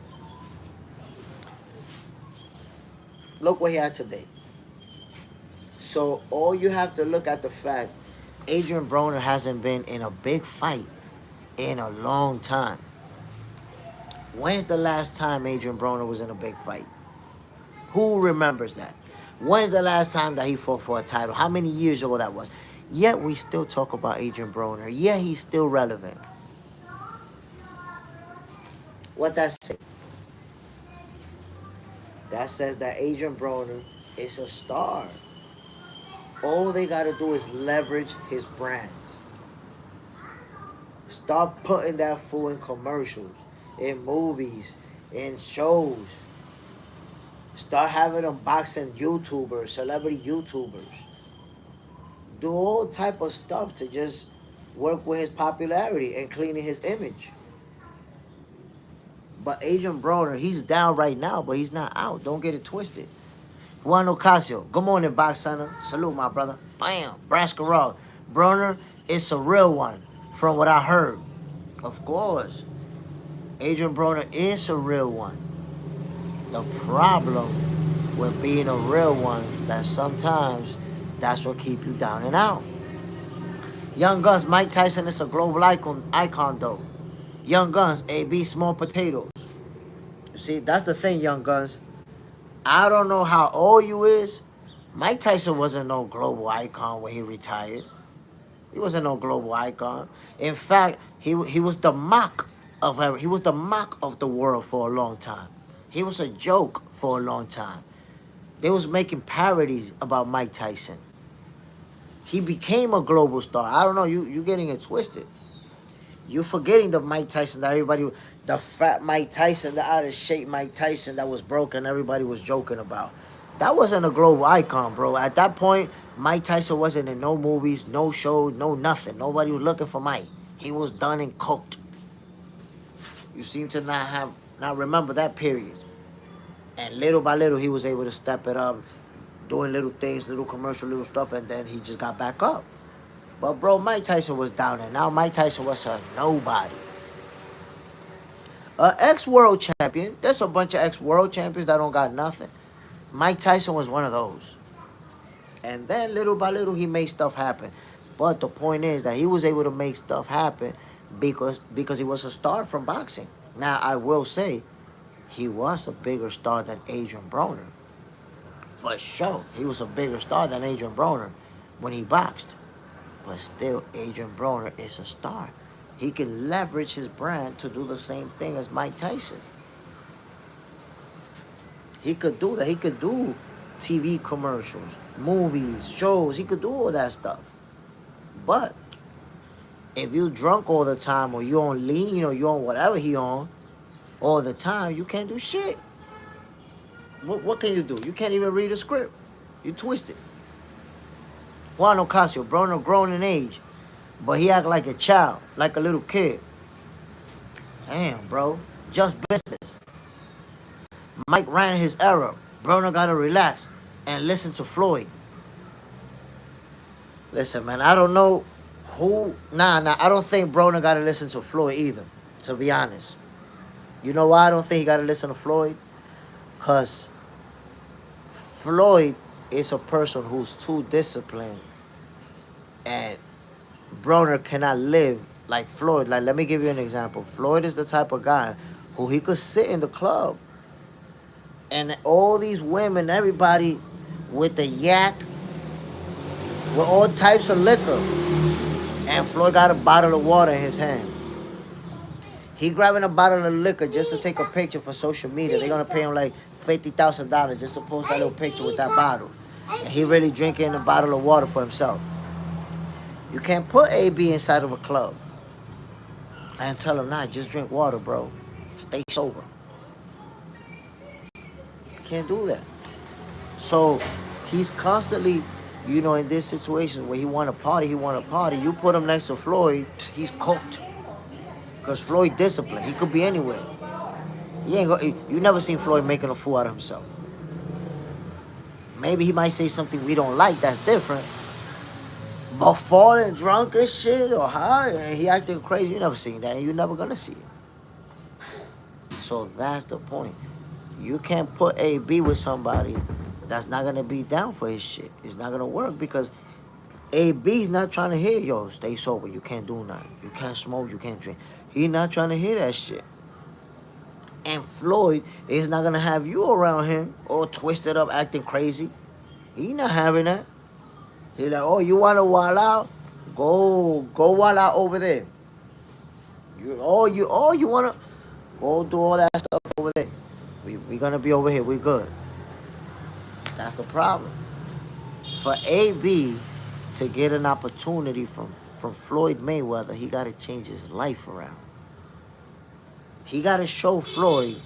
Look what he had today. So all you have to look at the fact, Adrien Broner hasn't been in a big fight in a long time. When's the last time Adrien Broner was in a big fight? Who remembers that? When's the last time that he fought for a title? How many years ago that was? Yet we still talk about Adrien Broner. Yeah, he's still relevant. What that say? That says that Adrien Broner is a star. All they got to do is leverage his brand. Stop putting that fool in commercials, in movies, in shows. Start having them boxing YouTubers, celebrity YouTubers. Do all type of stuff to just work with his popularity and cleaning his image. But Adrien Broner, he's down right now, but he's not out. Don't get it twisted. Juan Ocasio, good morning, Box Center. Salute, my brother. Bam, Braska Raw. Broner is a real one, from what I heard. Of course, Adrien Broner is a real one. The problem with being a real one, that sometimes that's what keep you down and out. Young Guns, Mike Tyson is a global icon though. Young Guns, AB Small Potatoes. You see, that's the thing, Young Guns. I don't know how old you is. Mike Tyson wasn't no global icon when he retired. He wasn't no global icon. In fact, he was the mock of the world for a long time. He was a joke for a long time. They was making parodies about Mike Tyson. He became a global star. I don't know, you getting it twisted. You forgetting the Mike Tyson that everybody, the fat Mike Tyson, the out of shape Mike Tyson that was broken, everybody was joking about. That wasn't a global icon, bro. At that point, Mike Tyson wasn't in no movies, no shows, no nothing. Nobody was looking for Mike. He was done and cooked. You seem to not remember that period. And little by little, he was able to step it up, doing little things, little commercial, little stuff, and then he just got back up. But, bro, Mike Tyson was down, and now Mike Tyson was a nobody. Ex-world champion. There's a bunch of ex-world champions that don't got nothing. Mike Tyson was one of those. And then, little by little, he made stuff happen. But the point is that he was able to make stuff happen because he was a star from boxing. Now, I will say, he was a bigger star than Adrien Broner. For sure, he was a bigger star than Adrien Broner when he boxed. But still, Adrien Broner is a star. He can leverage his brand to do the same thing as Mike Tyson. He could do that. He could do TV commercials, movies, shows. He could do all that stuff. But if you drunk all the time, or you on lean, or you on whatever he on all the time, you can't do shit. What can you do? You can't even read a script. You twisted. Juan Ocasio, Broner grown in age, but he act like a child, like a little kid. Damn, bro. Just business. Mike ran his era. Broner gotta relax and listen to Floyd. Listen, man, I don't know who. Nah, I don't think Broner gotta listen to Floyd either, to be honest. You know why I don't think he gotta listen to Floyd? Because Floyd is a person who's too disciplined, and Broner cannot live like Floyd. Like, let me give you an example. Floyd is the type of guy who he could sit in the club and all these women, everybody with the yak, with all types of liquor, and Floyd got a bottle of water in his hand. He grabbing a bottle of liquor just to take a picture for social media. They're gonna pay him like $50,000 just to post that little picture with that bottle. And he really drinking a bottle of water for himself. You can't put AB inside of a club and tell him, nah, just drink water, bro. Stay sober. You can't do that. So he's constantly, in this situation where he want to party. You put him next to Floyd, he's cooked. Because Floyd disciplined. He could be anywhere. You never seen Floyd making a fool out of himself. Maybe he might say something we don't like, that's different. But falling drunk and shit or high and he acting crazy, you never seen that and you're never gonna see it. So that's the point. You can't put AB with somebody that's not gonna be down for his shit. It's not gonna work because AB's not trying to hear, yo, stay sober, you can't do nothing. You can't smoke, you can't drink. He's not trying to hear that shit. And Floyd is not gonna have you around him all twisted up, acting crazy. He not having that. He's like, oh, you wanna wild out? Go wild out over there. You wanna go do all that stuff over there. We gonna be over here, we good. That's the problem. For AB to get an opportunity from Floyd Mayweather, he gotta change his life around. He gotta show Floyd,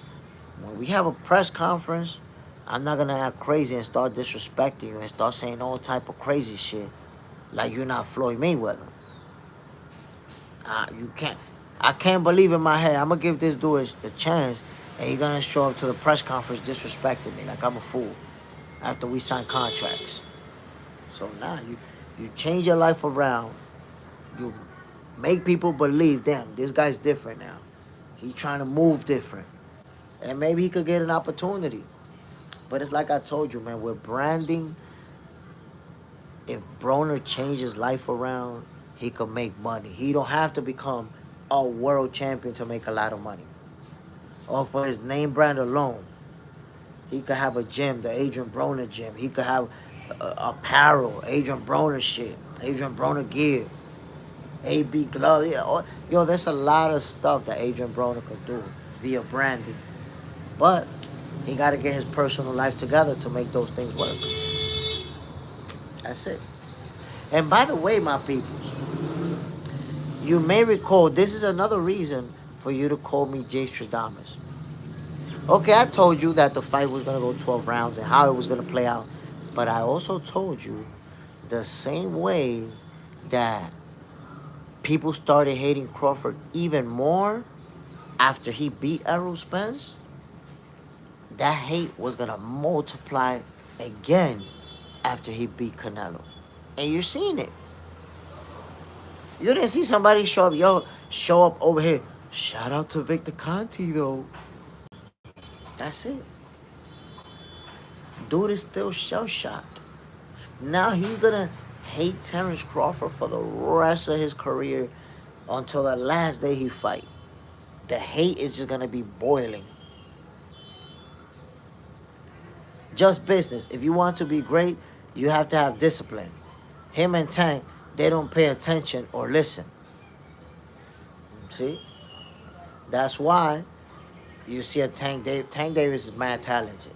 when we have a press conference, I'm not gonna act crazy and start disrespecting you and start saying all type of crazy shit like you're not Floyd Mayweather. You can't. I can't believe in my head. I'm gonna give this dude a chance, and he's gonna show up to the press conference disrespecting me like I'm a fool after we sign contracts. So now you change your life around. You make people believe, damn, this guy's different now. He's trying to move different. And maybe he could get an opportunity. But it's like I told you, man, with branding, if Broner changes life around, he could make money. He don't have to become a world champion to make a lot of money. Or for his name brand alone. He could have a gym, the Adrien Broner gym. He could have apparel, Adrien Broner shit, Adrien Broner gear, AB gloves. Yo, there's a lot of stuff that Adrien Broner could do via branding. But he got to get his personal life together to make those things work. That's it. And by the way, my peoples, you may recall, this is another reason for you to call me Jay Stradamus. Okay, I told you that the fight was going to go 12 rounds and how it was going to play out. But I also told you the same way that people started hating Crawford even more after he beat Errol Spence, that hate was going to multiply again after he beat Canelo. And you're seeing it. You didn't see somebody show up over here. Shout out to Victor Conte, though. That's it. Dude is still shell-shocked. Now he's going to hate Terence Crawford for the rest of his career until the last day he fight. The hate is just going to be boiling. Just business. If you want to be great, you have to have discipline. Him and Tank, they don't pay attention or listen. See? That's why you see a Tank Davis. Tank Davis is mad talented.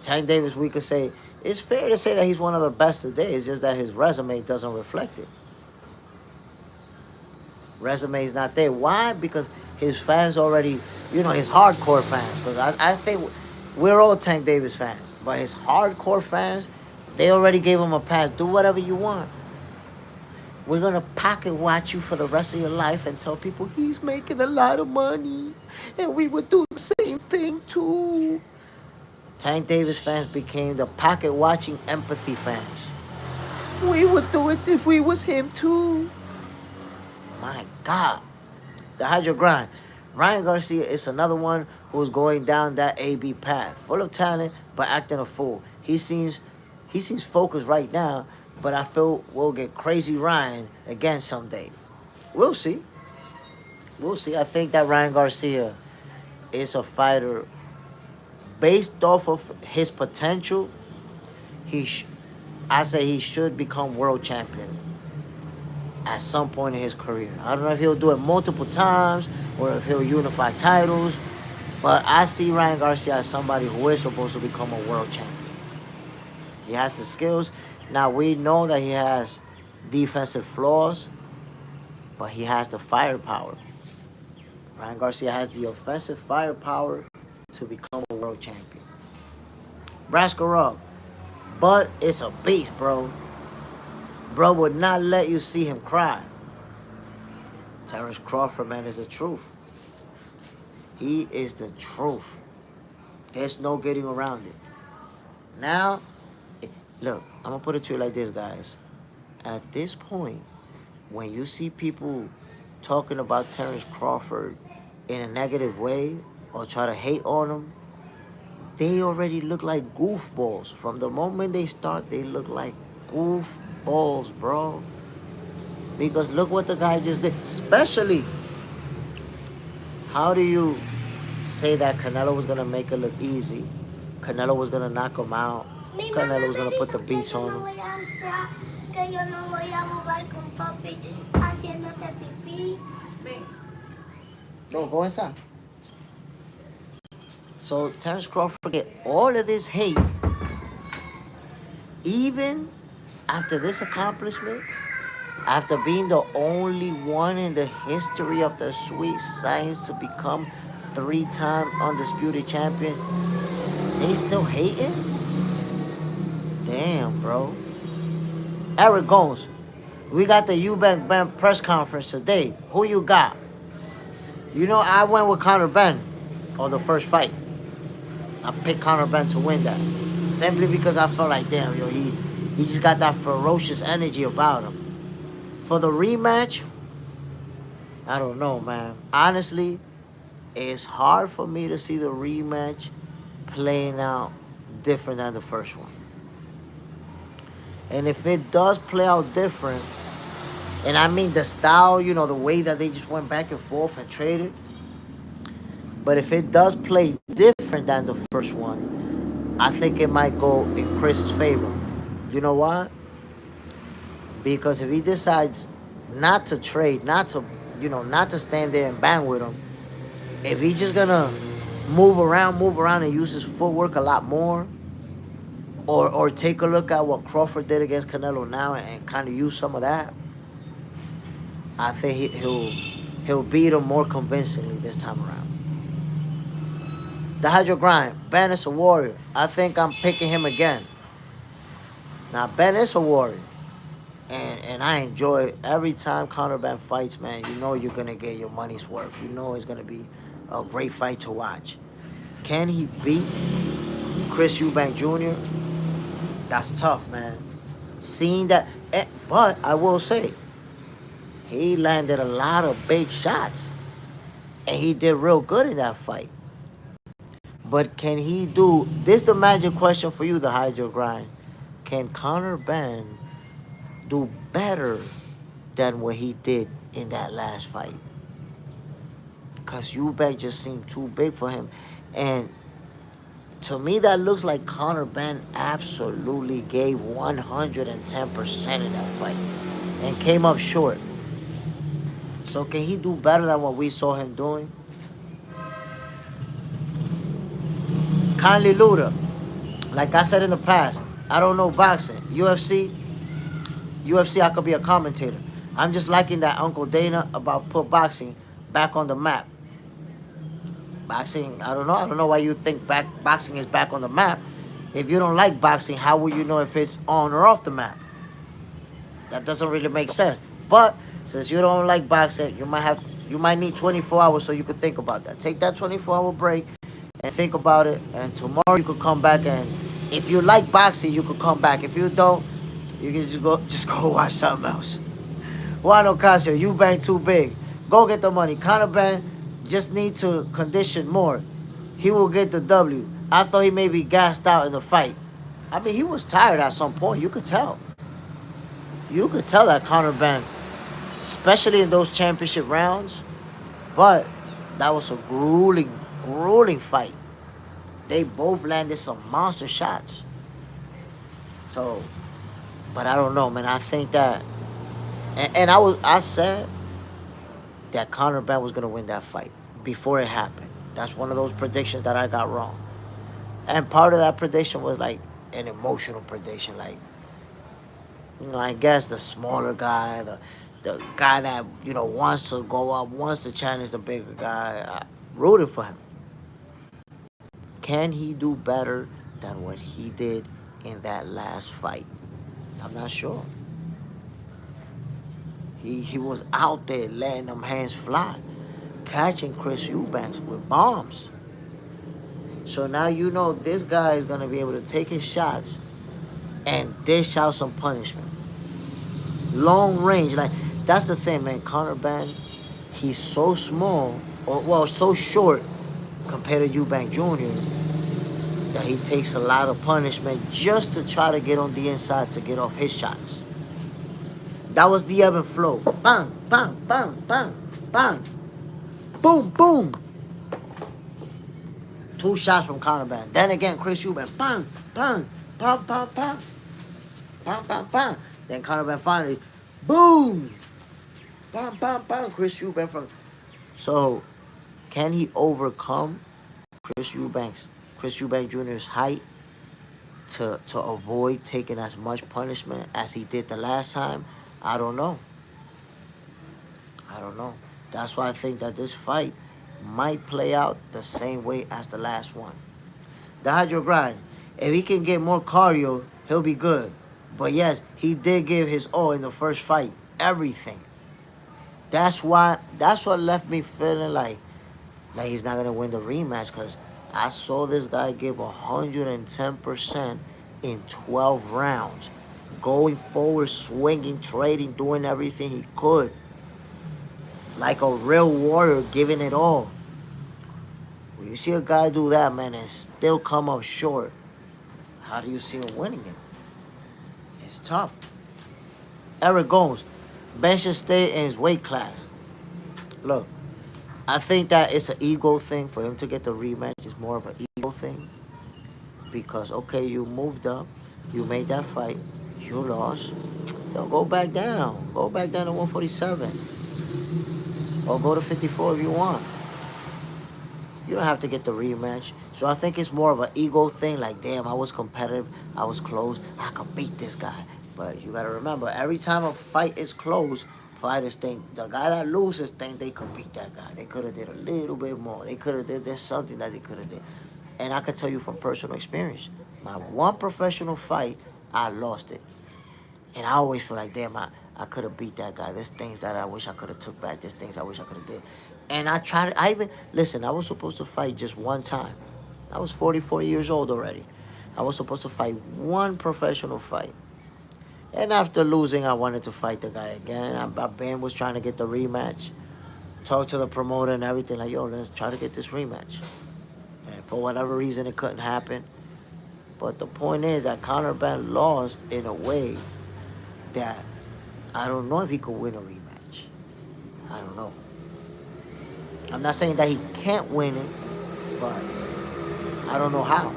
Tank Davis, we could say, it's fair to say that he's one of the best today. It's just that his resume doesn't reflect it. Resume is not there. Why? Because his fans already, his hardcore fans. Because I think we're all Tank Davis fans. But his hardcore fans, they already gave him a pass. Do whatever you want. We're going to pocket watch you for the rest of your life and tell people he's making a lot of money. And we would do the same thing too. Tank Davis fans became the pocket watching empathy fans. We would do it if we was him too. My God. The Hydro Grind. Ryan Garcia is another one who's going down that AB path. Full of talent, but acting a fool. He seems focused right now, but I feel we'll get crazy Ryan again someday. We'll see. We'll see. I think that Ryan Garcia is a fighter based off of his potential. I say he should become world champion at some point in his career. I don't know if he'll do it multiple times or if he'll unify titles, but I see Ryan Garcia as somebody who is supposed to become a world champion. He has the skills. Now, we know that he has defensive flaws, but he has the firepower. Ryan Garcia has the offensive firepower to become a world champion. Braska Rug. But it's a beast, bro. Bro would not let you see him cry. Terrence Crawford, man, is the truth. He is the truth. There's no getting around it. Now, look, I'm going to put it to you like this, guys. At this point, when you see people talking about Terrence Crawford in a negative way or try to hate on him, they already look like goofballs. From the moment they start, they look like goofballs, bro. Because look what the guy just did. Especially, how do you say that Canelo was going to make it look easy? Canelo was going to knock him out. Canelo was going to put the beats on him. Go inside. So Terrence Crawford get all of this hate, even after this accomplishment, after being the only one in the history of the sweet science to become 3-time undisputed champion, they still hating? Damn, bro. Eric Gomes, we got the Eubank Ben press conference today. Who you got? I went with Conor Ben on the first fight. I picked Conor Ben to win that. Simply because I felt like, damn, he just got that ferocious energy about him. For the rematch, I don't know, man. Honestly, it's hard for me to see the rematch playing out different than the first one. And if it does play out different, and I mean the style, the way that they just went back and forth and traded, but if it does play different than the first one, I think it might go in Chris's favor. You know why? Because if he decides not to trade, not to stand there and bang with him, if he's just gonna move around and use his footwork a lot more, or take a look at what Crawford did against Canelo now and kind of use some of that, I think he'll beat him more convincingly this time around. The Hydro Grind, Ben is a warrior. I think I'm picking him again. Now, Ben is a warrior. And I enjoy it. Every time Conor Ben fights, man, you're going to get your money's worth. It's going to be a great fight to watch. Can he beat Chris Eubank Jr.? That's tough, man. Seeing that. But I will say, he landed a lot of big shots. And he did real good in that fight. But can he do... This is the magic question for you, the Hydro Grind. Can Conor Ben do better than what he did in that last fight? Because Eubank just seemed too big for him. And To me, that looks like Conor Ben absolutely gave 110% in that fight and came up short. So can he do better than what we saw him doing? Kindly Luda, like I said in the past, I don't know boxing. UFC, I could be a commentator. I'm just liking that Uncle Dana about put boxing back on the map. Boxing, I don't know. I don't know why you think boxing is back on the map. If you don't like boxing, how will you know if it's on or off the map? That doesn't really make sense. But since you don't like boxing, you might need 24 hours so you could think about that. Take that 24-hour break and think about it. And tomorrow you could come back, and if you like boxing, you could come back. If you don't, you can just go watch something else. Juan Ocasio, Eubank too big. Go get the money. Conor Ben just need to condition more. He will get the W. I thought he may be gassed out in the fight. I mean, he was tired at some point. You could tell. You could tell that Conor Ben, especially in those championship rounds. But that was a grueling fight. They both landed some monster shots. So, but I don't know, man. I think that, and I said that Conor Ben was gonna win that fight before it happened. That's one of those predictions that I got wrong. And part of that prediction was like an emotional prediction, like, I guess the smaller guy, the guy that wants to go up, wants to challenge the bigger guy. I rooted for him. Can he do better than what he did in that last fight? I'm not sure. He was out there letting them hands fly, catching Chris Eubanks with bombs. So now this guy is gonna be able to take his shots and dish out some punishment. Long range, like that's the thing, man. Conor Ben, he's so small, so short compared to Eubank Jr. that he takes a lot of punishment just to try to get on the inside to get off his shots. That was the ebb and flow. Bang, bang, bang, bang, bang. Boom, boom. 2 shots from Conor Ben. Then again, Chris Eubank. Bang, bang, bang, bang, bang. Bang, bang, bang. Then Conor Ben finally, boom. Bang, bang, bang. Chris Eubank from. So, can he overcome Chris Eubank Jr.'s height to avoid taking as much punishment as he did the last time? I don't know. That's why I think that this fight might play out the same way as the last one. The hydro grind. If he can get more cardio, he'll be good. But yes, he did give his all in the first fight. Everything. That's what left me feeling like he's not gonna win the rematch, because I saw this guy give 110% in 12 rounds. Going forward, swinging, trading, doing everything he could. Like a real warrior, giving it all. When you see a guy do that, man, and still come up short, how do you see him winning it? It's tough. Eric Gomes, Ben should stay in his weight class. Look, I think that it's an ego thing for him to get the rematch. It's more of an ego thing. Because, okay, you moved up. You made that fight. You lost. Don't go back down. Go back down to 147. Or go to 54 if you want. You don't have to get the rematch. So I think it's more of an ego thing. Like, damn, I was competitive. I was close. I could beat this guy. But you got to remember, every time a fight is close, fighters think, the guy that loses think they could beat that guy. They could have did a little bit more. They could have did, there's something that they could have did. And I can tell you from personal experience, my one professional fight, I lost it. And I always feel like, damn, I could have beat that guy. There's things that I wish I could have took back. There's things I wish I could have did. And I tried, listen, I was supposed to fight just one time. I was 44 years old already. I was supposed to fight one professional fight. And after losing, I wanted to fight the guy again. Ben was trying to get the rematch. Talked to the promoter and everything, like, yo, let's try to get this rematch. And for whatever reason, it couldn't happen. But the point is that Conor Ben lost in a way that I don't know if he could win a rematch. I don't know. I'm not saying that he can't win it, but I don't know how.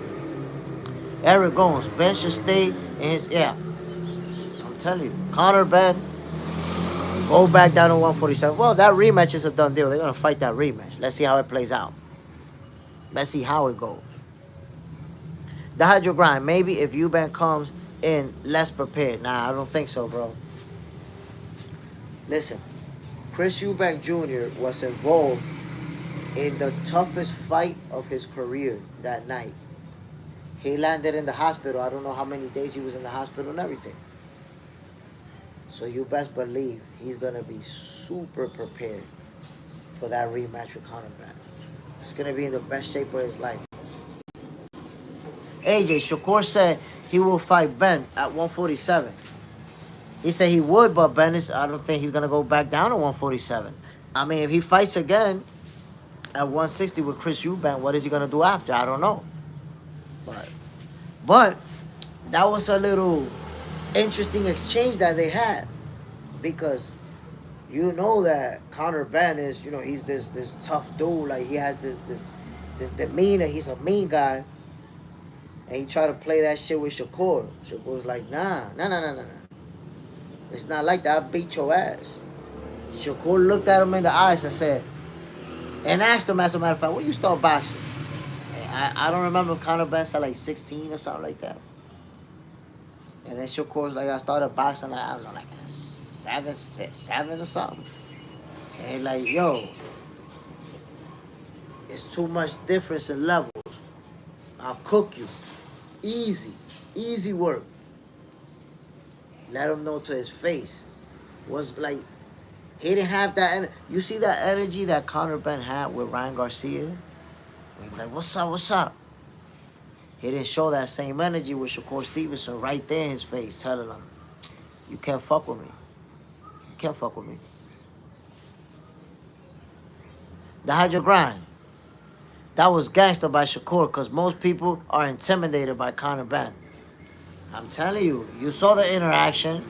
Eric Gomes, Ben should stay in his, yeah. I'm telling you, Conor Ben, go back down to 147. Well, that rematch is a done deal. They're gonna fight that rematch. Let's see how it plays out. Let's see how it goes. The Hydro Grind. Maybe if Eubank comes in less prepared. Nah, I don't think so, bro. Listen, Chris Eubank Jr. was involved in the toughest fight of his career that night. He landed in the hospital. I don't know how many days he was in the hospital and everything. So you best believe he's going to be super prepared for that rematch with Conor Ben. He's going to be in the best shape of his life. AJ Shakur said he will fight Ben at 147. He said he would, but Ben is, I don't think he's going to go back down to 147. I mean, if he fights again at 160 with Chris Eubank, what is he going to do after? I don't know. But that was a little interesting exchange that they had, because you know that Conor Ben is, you know, he's this tough dude. Like, he has this demeanor. He's a mean guy. And he tried to play that shit with Shakur. Shakur's like, nah. It's not like that. I beat your ass. Shakur looked at him in the eyes and said, and asked him, as a matter of fact, when you start boxing? I don't remember, Conor Ben said like 16 or something like that. And then Shakur's like, I started boxing like, I don't know, like 7 or something. And like, yo, it's too much difference in levels. I'll cook you. Easy work. Let him know to his face. Was like, he didn't have that. You see that energy that Conor Ben had with Ryan Garcia? He was like, what's up? He didn't show that same energy with Shakur Stevenson right there in his face, telling him, you can't fuck with me. You can't fuck with me. The Hydro Grind. That was gangster by Shakur, because most people are intimidated by Conor Ben. I'm telling you, you saw the interaction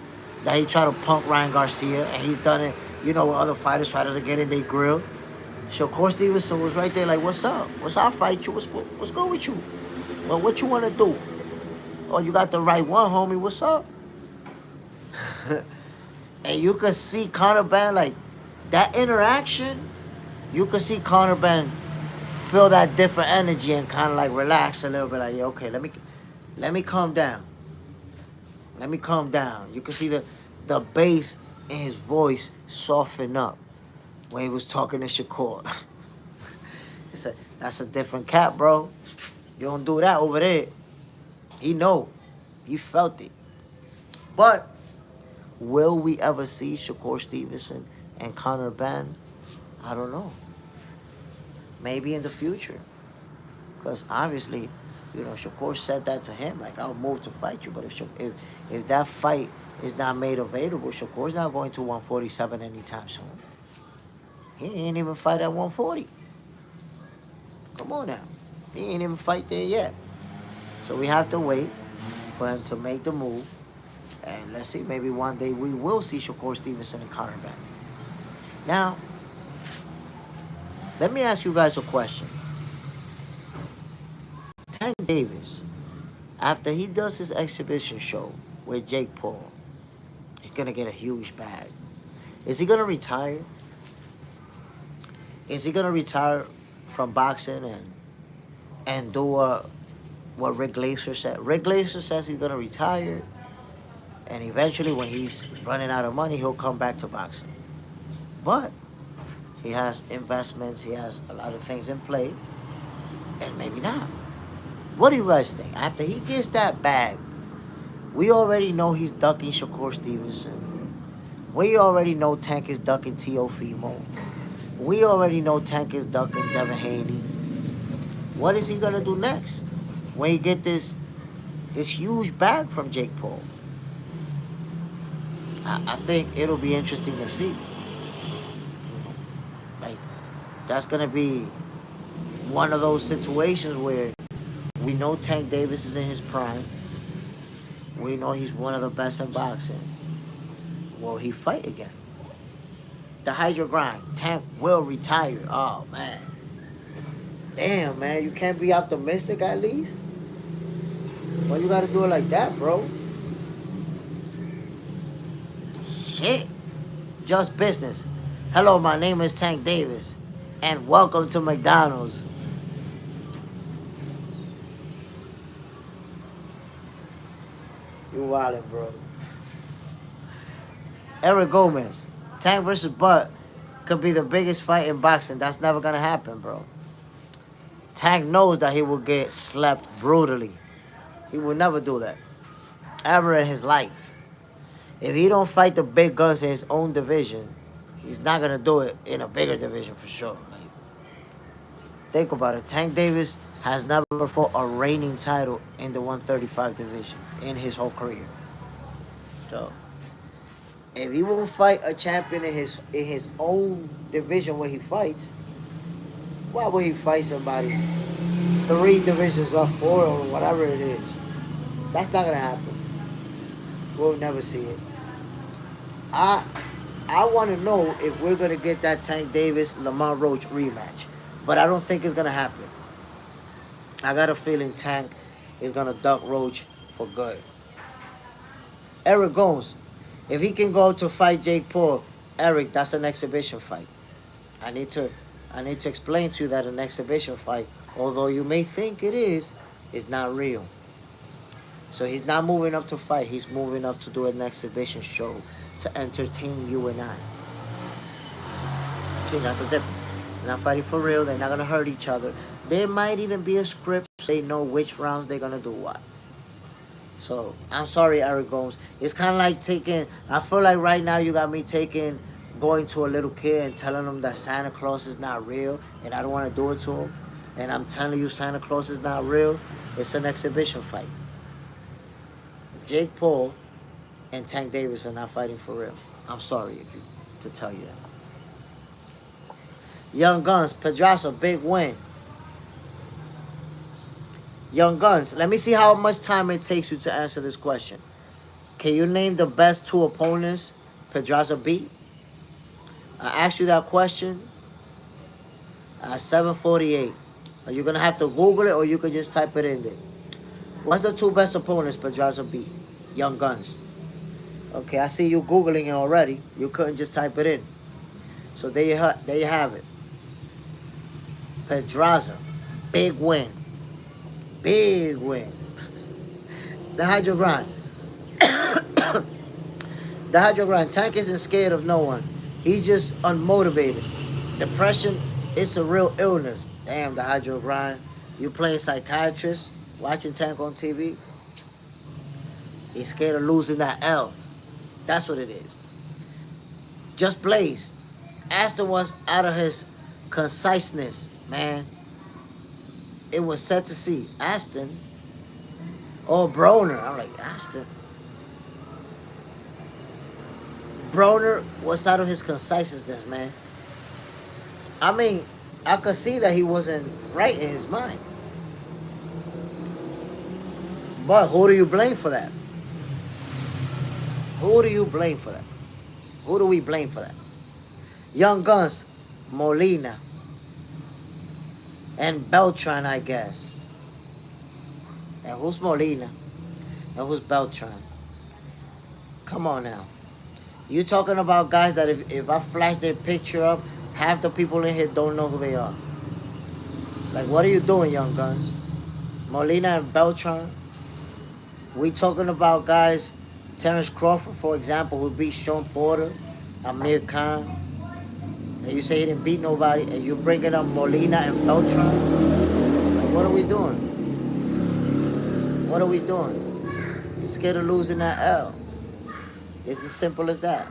that he tried to punk Ryan Garcia, and he's done it, you know, when other fighters try to get in their grill. Shakur Stevenson was right there like, what's up? I'll fight you. What's good with you? Well, what you want to do? Oh, you got the right one, homie. What's up? And you could see Conor Ben, like, that interaction, you could see Conor Ben feel that different energy and kind of like relax a little bit. Like, yeah, okay, let me calm down. Let me calm down. You can see the bass in his voice soften up when he was talking to Shakur. That's a different cat, bro. You don't do that over there. He know. He felt it. But will we ever see Shakur Stevenson and Conor Ben? I don't know. Maybe in the future. Because obviously, you know, Shakur said that to him, like, I'll move to fight you. But if that fight is not made available, Shakur's not going to 147 anytime soon. He ain't even fight at 140. Come on now. He ain't even fight there yet. So we have to wait for him to make the move. And let's see, maybe one day we will see Shakur Stevenson and Conor Ben. Now, let me ask you guys a question. Tank Davis, after he does his exhibition show with Jake Paul, he's going to get a huge bag. Is he going to retire? Is he going to retire from boxing and do what Rick Glaser said? Rick Glaser says he's going to retire, and eventually when he's running out of money, he'll come back to boxing. But he has investments, he has a lot of things in play, and maybe not. What do you guys think? After he gets that bag, we already know he's ducking Shakur Stevenson. We already know Tank is ducking Teofimo. We already know Tank is ducking Devin Haney. What is he going to do next when he get this huge bag from Jake Paul? I think it'll be interesting to see. Like, that's going to be one of those situations where we know Tank Davis is in his prime. We know he's one of the best in boxing. Will he fight again? The Hydro Grind. Tank will retire. Oh, man. Damn, man. You can't be optimistic at least? Why you gotta do it like that, bro? Shit. Just business. Hello, my name is Tank Davis, and welcome to McDonald's. You wildin', bro. Eric Gomez. Tank versus Butt could be the biggest fight in boxing. That's never gonna happen, bro. Tank knows that he will get slapped brutally. He will never do that. Ever in his life. If he don't fight the big guns in his own division, he's not gonna do it in a bigger division for sure. Like, think about it. Tank Davis has never fought a reigning title in the 135 division in his whole career. So if he won't fight a champion in his own division where he fights, why would he fight somebody 3 divisions up, 4 or whatever it is? That's not gonna happen. We'll never see it. I want to know if we're gonna get that Tank Davis Lamont Roach rematch, but I don't think it's gonna happen. I got a feeling Tank is gonna duck Roach for good. Eric Gomes, if he can go to fight Jake Paul, Eric, that's an exhibition fight. I need to explain to you that an exhibition fight, although you may think it is not real. So he's not moving up to fight. He's moving up to do an exhibition show to entertain you and I. See, that's the difference. They're not fighting for real. They're not going to hurt each other. There might even be a script so they know which rounds they're going to do what. So, I'm sorry, Eric Gomes. It's kind of like I feel like right now you got me going to a little kid and telling him that Santa Claus is not real and I don't want to do it to him. And I'm telling you Santa Claus is not real. It's an exhibition fight. Jake Paul and Tank Davis are not fighting for real. I'm sorry to tell you that. Young Guns, Pedraza, big win. Young Guns, let me see how much time it takes you to answer this question. Can you name the best 2 opponents Pedraza beat? I asked you that question at 7:48. Are you going to have to Google it or you could just type it in there? What's the 2 best opponents Pedraza beat? Young Guns. Okay, I see you Googling it already. You couldn't just type it in. So there you have it. Pedraza. Big win. Big win. The Hydro Grind. The Hydro Grind. Tank isn't scared of no one. He's just unmotivated. Depression is a real illness. Damn, the Hydro Grind. You playing psychiatrist, watching Tank on TV. He's scared of losing that L. That's what it is. Just Blaze. Aston was out of his conciseness, man. It was sad to see. Aston. Oh, Broner. I'm like, Aston. Broner was out of his conciseness, man. I mean, I could see that he wasn't right in his mind. But who do you blame for that? Who do you blame for that? Who do we blame for that? Young Guns, Molina, and Beltran, I guess. And who's Molina? And who's Beltran? Come on now. You talking about guys that if I flash their picture up, half the people in here don't know who they are. Like, what are you doing, Young Guns? Molina and Beltran? We talking about guys, Terrence Crawford, for example, who beat Sean Porter, Amir Khan, and you say he didn't beat nobody, and you bringing up Molina and Beltran? Like, what are we doing? What are we doing? He's scared of losing that L. It's as simple as that.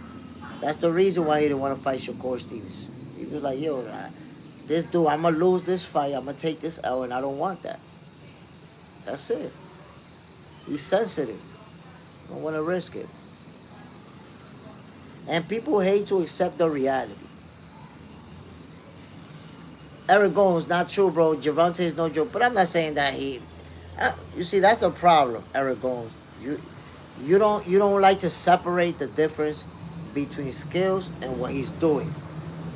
That's the reason why he didn't want to fight Shakur Stevens. He was like, yo, this dude, I'm going to lose this fight, I'm going to take this L, and I don't want that. That's it. He's sensitive. Don't want to risk it. And people hate to accept the reality. Eric Gomes, not true, bro. Gervonta is no joke. But I'm not saying that you see, that's the problem, Eric Gomes. You don't like to separate the difference between skills and what he's doing.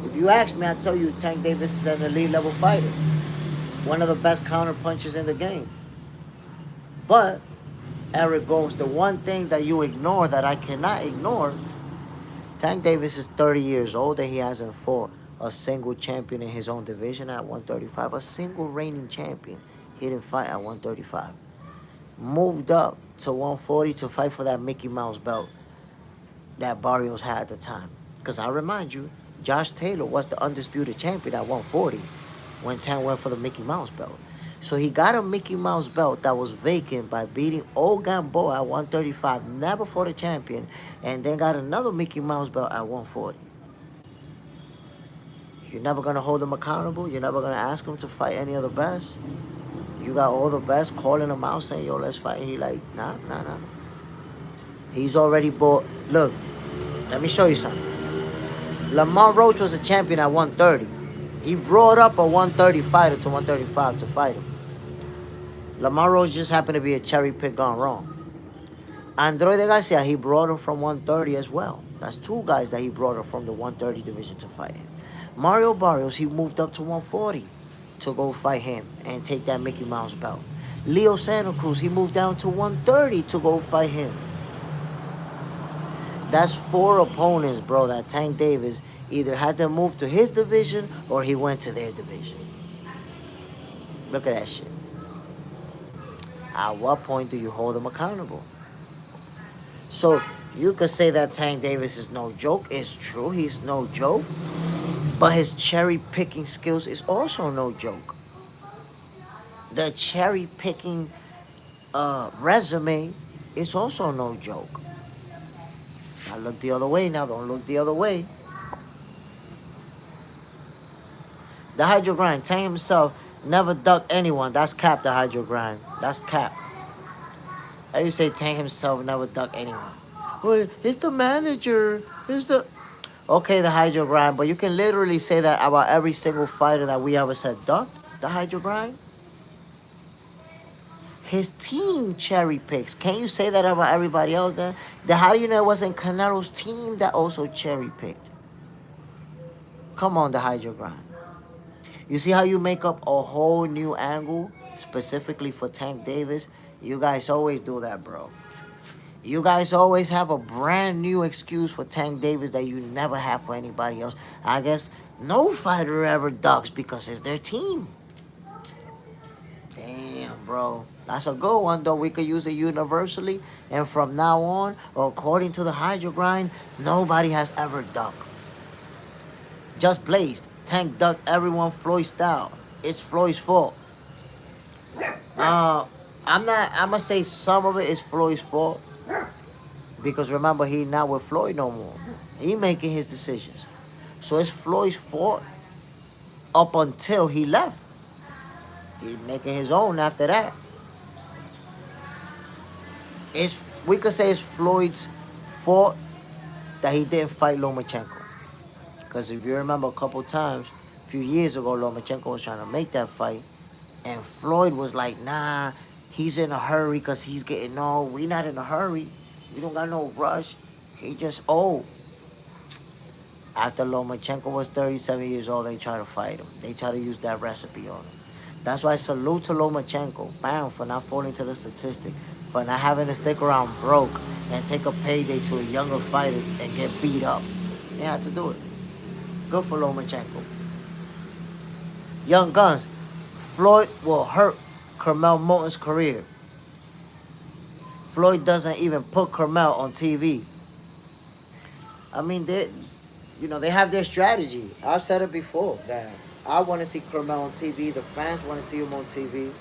If you ask me, I'd tell you Tank Davis is an elite level fighter. One of the best counter punchers in the game. But Eric Bones. The one thing that you ignore that I cannot ignore, Tank Davis is 30 years old and he hasn't fought a single champion in his own division at 135. A single reigning champion. He didn't fight at 135. Moved up to 140 to fight for that Mickey Mouse belt that Barrios had at the time. Because I remind you, Josh Taylor was the undisputed champion at 140 when Tank went for the Mickey Mouse belt. So he got a Mickey Mouse belt that was vacant by beating Eubank Jr at 135, never fought a champion, and then got another Mickey Mouse belt at 140. You're never gonna hold him accountable. You're never gonna ask him to fight any of the best. You got all the best calling him out, saying, "Yo, let's fight." He like, nah, nah, nah. He's already bought. Look, let me show you something. Lamar Roach was a champion at 130. He brought up a 130 fighter to 135 to fight him. Lamar Roach just happened to be a cherry pick gone wrong. Androide Garcia, he brought him from 130 as well. That's two guys that he brought up from the 130 division to fight him. Mario Barrios, he moved up to 140 to go fight him and take that Mickey Mouse belt. Leo Santa Cruz, he moved down to 130 to go fight him. That's four opponents, bro, that Tank Davis either had to move to his division or he went to their division. Look at that shit. At what point do you hold them accountable? So you could say that Tank Davis is no joke. It's true, he's no joke. But his cherry picking skills is also no joke. The cherry picking resume is also no joke. I look the other way now. Don't look the other way. The hydro grind. Tank himself never ducked anyone. That's cap, the hydro grind. That's cap. How you say Tank himself never ducked anyone? Well, it's the manager. It's the... Okay, the hydro grind. But you can literally say that about every single fighter that we ever said ducked the hydro grind. His team cherry picks. Can't you say that about everybody else then? Then how do you know it wasn't Canelo's team that also cherry picked? Come on, the hydro grind. You see how you make up a whole new angle specifically for Tank Davis? You guys always do that, bro. You guys always have a brand new excuse for Tank Davis that you never have for anybody else. I guess no fighter ever ducks because it's their team. Damn, bro. That's a good one, though. We could use it universally. And from now on, according to the hydro grind, nobody has ever ducked. Just blazed. Tank ducked everyone Floyd style. It's Floyd's fault. I'm gonna say some of it is Floyd's fault. Because remember, he not with Floyd no more. He making his decisions. So it's Floyd's fault up until he left. He making his own after that. We could say it's Floyd's fault that he didn't fight Lomachenko. Because if you remember a couple times, a few years ago, Lomachenko was trying to make that fight. And Floyd was like, nah, he's in a hurry because he's getting old. We not in a hurry. We don't got no rush. He just old. After Lomachenko was 37 years old, they try to fight him. They try to use that recipe on him. That's why I salute to Lomachenko, bam, for not falling to the statistic, for not having to stick around broke and take a payday to a younger fighter and get beat up. They had to do it. Good for Lomachenko. Young Guns. Floyd will hurt Carmel Moulton's career. Floyd doesn't even put Carmel on TV. I mean, they have their strategy. I've said it before that I want to see Carmel on TV. The fans want to see him on TV.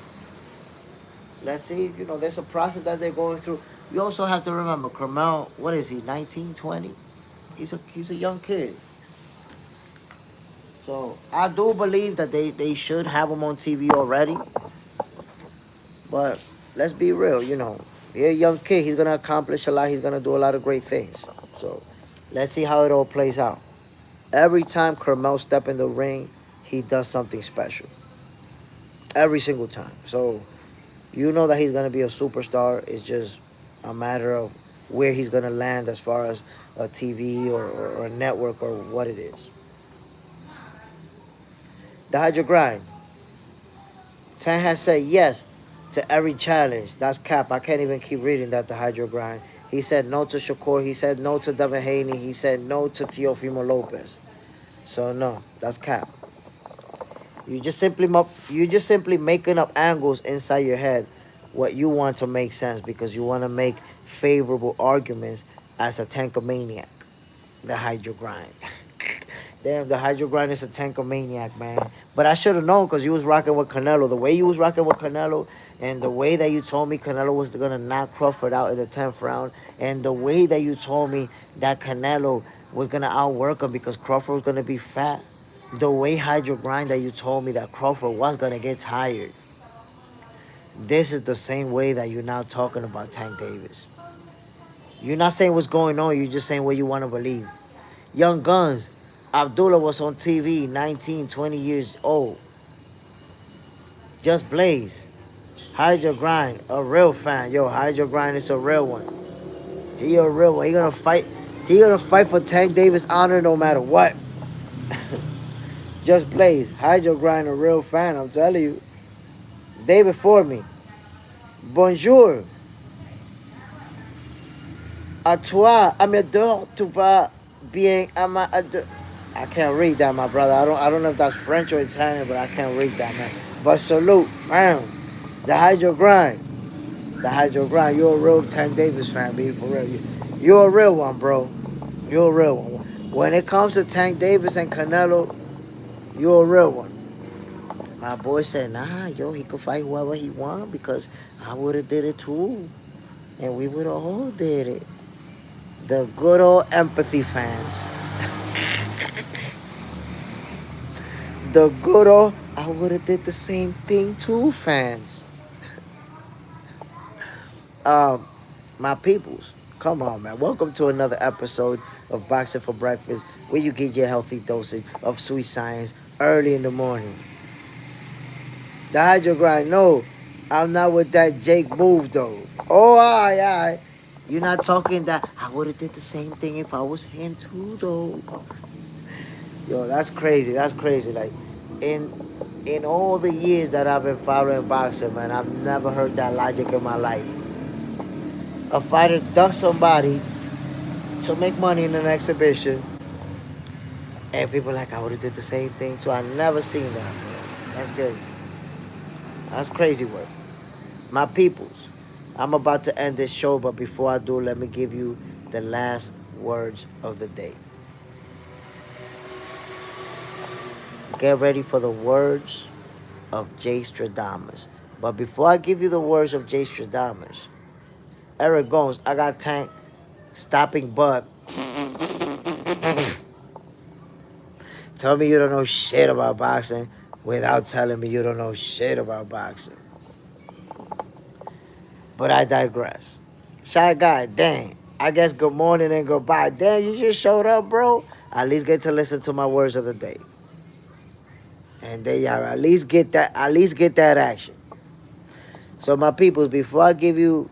Let's see. There's a process that they're going through. You also have to remember, Carmel, what is he, 19, 20? He's a young kid. So I do believe that they should have him on TV already. But let's be real, he's a young kid. He's going to accomplish a lot. He's going to do a lot of great things. So let's see how it all plays out. Every time Carmel steps in the ring, he does something special. Every single time. So you know that he's going to be a superstar. It's just a matter of where he's going to land as far as a TV or a network or what it is. The hydro grind. Tank has said, yes, to every challenge. That's cap. I can't even keep reading that, the hydro grind. He said no to Shakur. He said no to Devin Haney. He said no to Teofimo Lopez. So no, that's cap. You just simply making up angles inside your head what you want to make sense because you want to make favorable arguments as a tankomaniac. The hydro grind. Damn, the hydro grind is a tankomaniac, man. But I should have known because you was rocking with Canelo. The way you was rocking with Canelo and the way that you told me Canelo was going to knock Crawford out in the 10th round and the way that you told me that Canelo was going to outwork him because Crawford was going to be fat. The way hydro grind that you told me that Crawford was going to get tired. This is the same way that you're now talking about Tank Davis. You're not saying what's going on. You're just saying what you want to believe. Young Guns. Abdullah was on TV, 19, 20 years old. Just Blaze. Hydro Grind, a real fan. Yo, Hydro Grind is a real one. He a real one. He gonna fight. He gonna fight for Tank Davis' honor no matter what. Just Blaze. Hydro Grind, a real fan. I'm telling you. David for me. Bonjour. À toi, à mes deux, tu vas bien, I can't read that, my brother. I don't know if that's French or Italian, but I can't read that, man. But salute, man. The hydro grind. The hydro grind. You're a real Tank Davis fan, B, for real. You're a real one, bro. You're a real one. When it comes to Tank Davis and Canelo, you're a real one. My boy said, nah, yo, he could fight whoever he want because I would have did it too. And we would have all did it. The good old empathy fans. The good old, I would have did the same thing too, fans. My peoples, come on, man. Welcome to another episode of Boxing for Breakfast, where you get your healthy dosage of sweet science early in the morning. The hydro grind, no, I'm not with that Jake move, though. Oh, all right. You're not talking that I would have did the same thing if I was him too, though. Yo, that's crazy. That's crazy. Like, in all the years that I've been following boxing, man, I've never heard that logic in my life. A fighter ducks somebody to make money in an exhibition, and people like, I would have did the same thing, so I never seen that, man. That's crazy. That's crazy work. My peoples, I'm about to end this show, but before I do, let me give you the last words of the day. Get ready for the words of Jay Stradamus. But before I give you the words of Jay Stradamus, Eric Gomes, I got Tank stopping Bud. Tell me you don't know shit about boxing without telling me you don't know shit about boxing. But I digress. Shy Guy, dang. I guess good morning and goodbye. Damn, you just showed up, bro. At least get to listen to my words of the day. And there you are. At least get that action. So my peoples, before I give you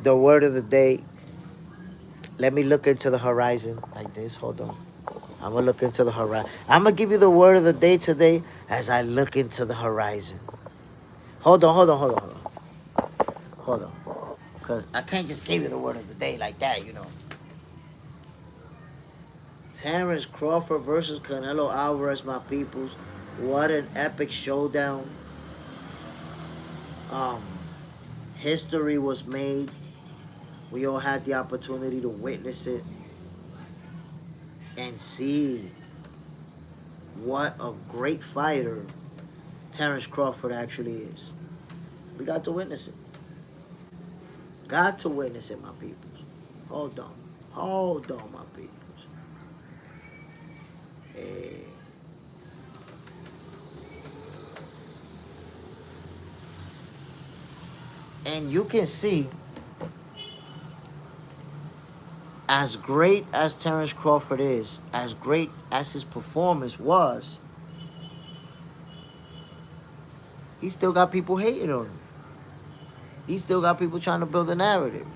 the word of the day, let me look into the horizon like this. Hold on. I'm going to look into the horizon. I'm going to give you the word of the day today as I look into the horizon. Hold on. Hold on. Because I can't just give you the word of the day like that, you know. Terrence Crawford versus Canelo Alvarez, my peoples. What an epic showdown. History was made. We all had the opportunity to witness it and see what a great fighter Terrence Crawford actually is. We got to witness it. Got to witness it, my peoples. Hold on, my peoples. Hey. And you can see, as great as Terrence Crawford is, as great as his performance was, he still got people hating on him. He still got people trying to build a narrative.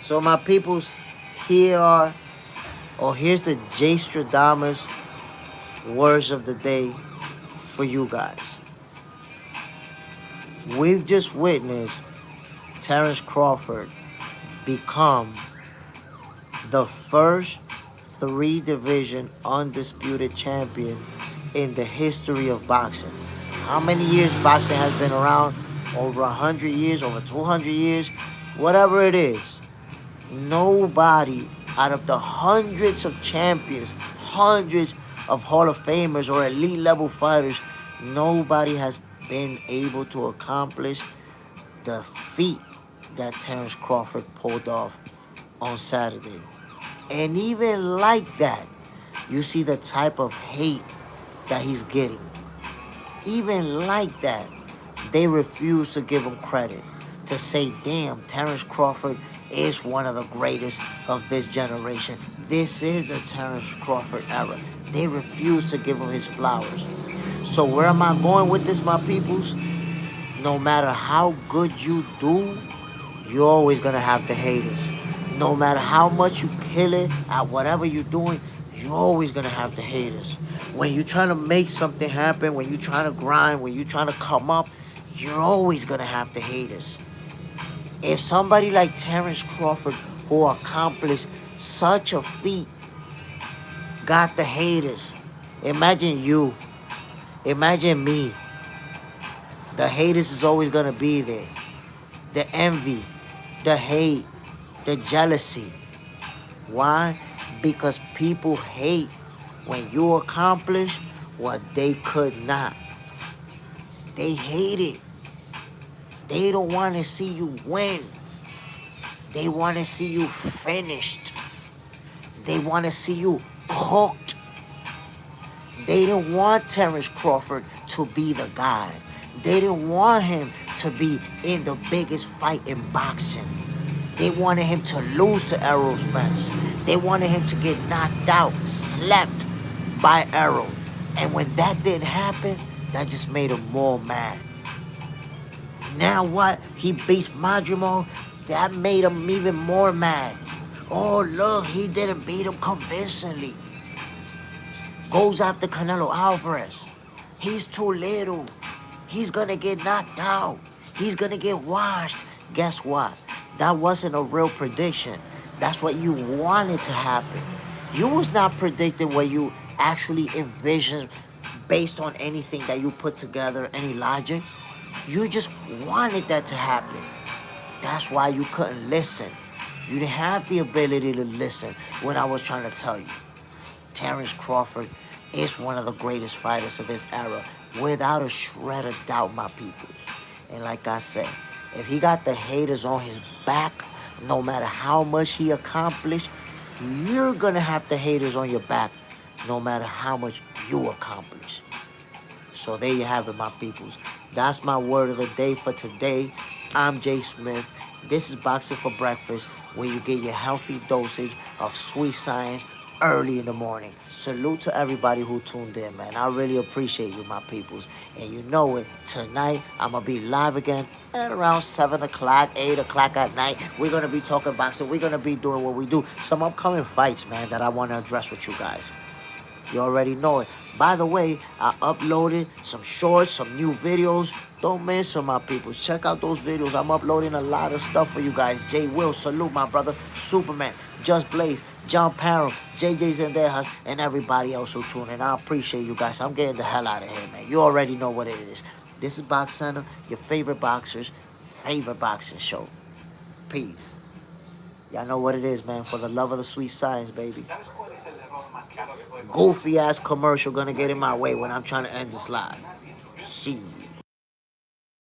So my peoples, here are Oh, here's the J. Stradamus words of the day for you guys. We've just witnessed Terrence Crawford become the first three-division undisputed champion in the history of boxing. How many years boxing has been around? Over 100 years, over 200 years, whatever it is. Nobody out of the hundreds of champions, hundreds of Hall of Famers or elite level fighters, nobody has been able to accomplish the feat that Terrence Crawford pulled off on Saturday. And even like that, you see the type of hate that he's getting. Even like that, they refuse to give him credit, to say, damn, Terrence Crawford is one of the greatest of this generation. This is the Terrence Crawford era. They refuse to give him his flowers. So where am I going with this, my peoples? No matter how good you do, you're always going to have the haters. No matter how much you kill it at whatever you're doing, you're always going to have the haters. When you're trying to make something happen, when you're trying to grind, when you're trying to come up, you're always going to have the haters. If somebody like Terrence Crawford, who accomplished such a feat, got the haters, imagine you, imagine me. The haters is always going to be there. The envy, the hate, the jealousy. Why? Because people hate when you accomplish what they could not. They hate it. They don't want to see you win. They want to see you finished. They want to see you cooked. They didn't want Terrence Crawford to be the guy. They didn't want him to be in the biggest fight in boxing. They wanted him to lose to Errol Spence. They wanted him to get knocked out, slapped by Errol. And when that didn't happen, that just made him more mad. Now what? He beats Madrimov. That made him even more mad. Oh, look, he didn't beat him convincingly. Goes after Canelo Alvarez. He's too little. He's gonna get knocked out. He's gonna get washed. Guess what? That wasn't a real prediction. That's what you wanted to happen. You was not predicting what you actually envisioned based on anything that you put together, any logic. You just wanted that to happen. That's why you couldn't listen. You didn't have the ability to listen when I was trying to tell you. Terrence Crawford is one of the greatest fighters of this era, without a shred of doubt, my peoples. And like I said, if he got the haters on his back, no matter how much he accomplished, you're gonna have the haters on your back, no matter how much you accomplish. So there you have it, my peoples. That's my word of the day for today. I'm Jay Smith. This is Boxing for Breakfast, where you get your healthy dosage of sweet science early in the morning. Salute to everybody who tuned in, man. I really appreciate you, my peoples. And you know it, tonight I'm going to be live again at around 7 o'clock, 8 o'clock at night. We're going to be talking boxing. We're going to be doing what we do. Some upcoming fights, man, that I want to address with you guys. You already know it. By the way, I uploaded some shorts, some new videos. Don't miss them, my people. Check out those videos. I'm uploading a lot of stuff for you guys. Jay Will, salute my brother. Superman, Just Blaze, John Parham, JJ Zendejas, and everybody else who tune in. I appreciate you guys. I'm getting the hell out of here, man. You already know what it is. This is Box Center, your favorite boxer's favorite boxing show. Peace. Y'all know what it is, man. For the love of the sweet science, baby. Goofy ass commercial gonna get in my way when I'm trying to end this live. See ya.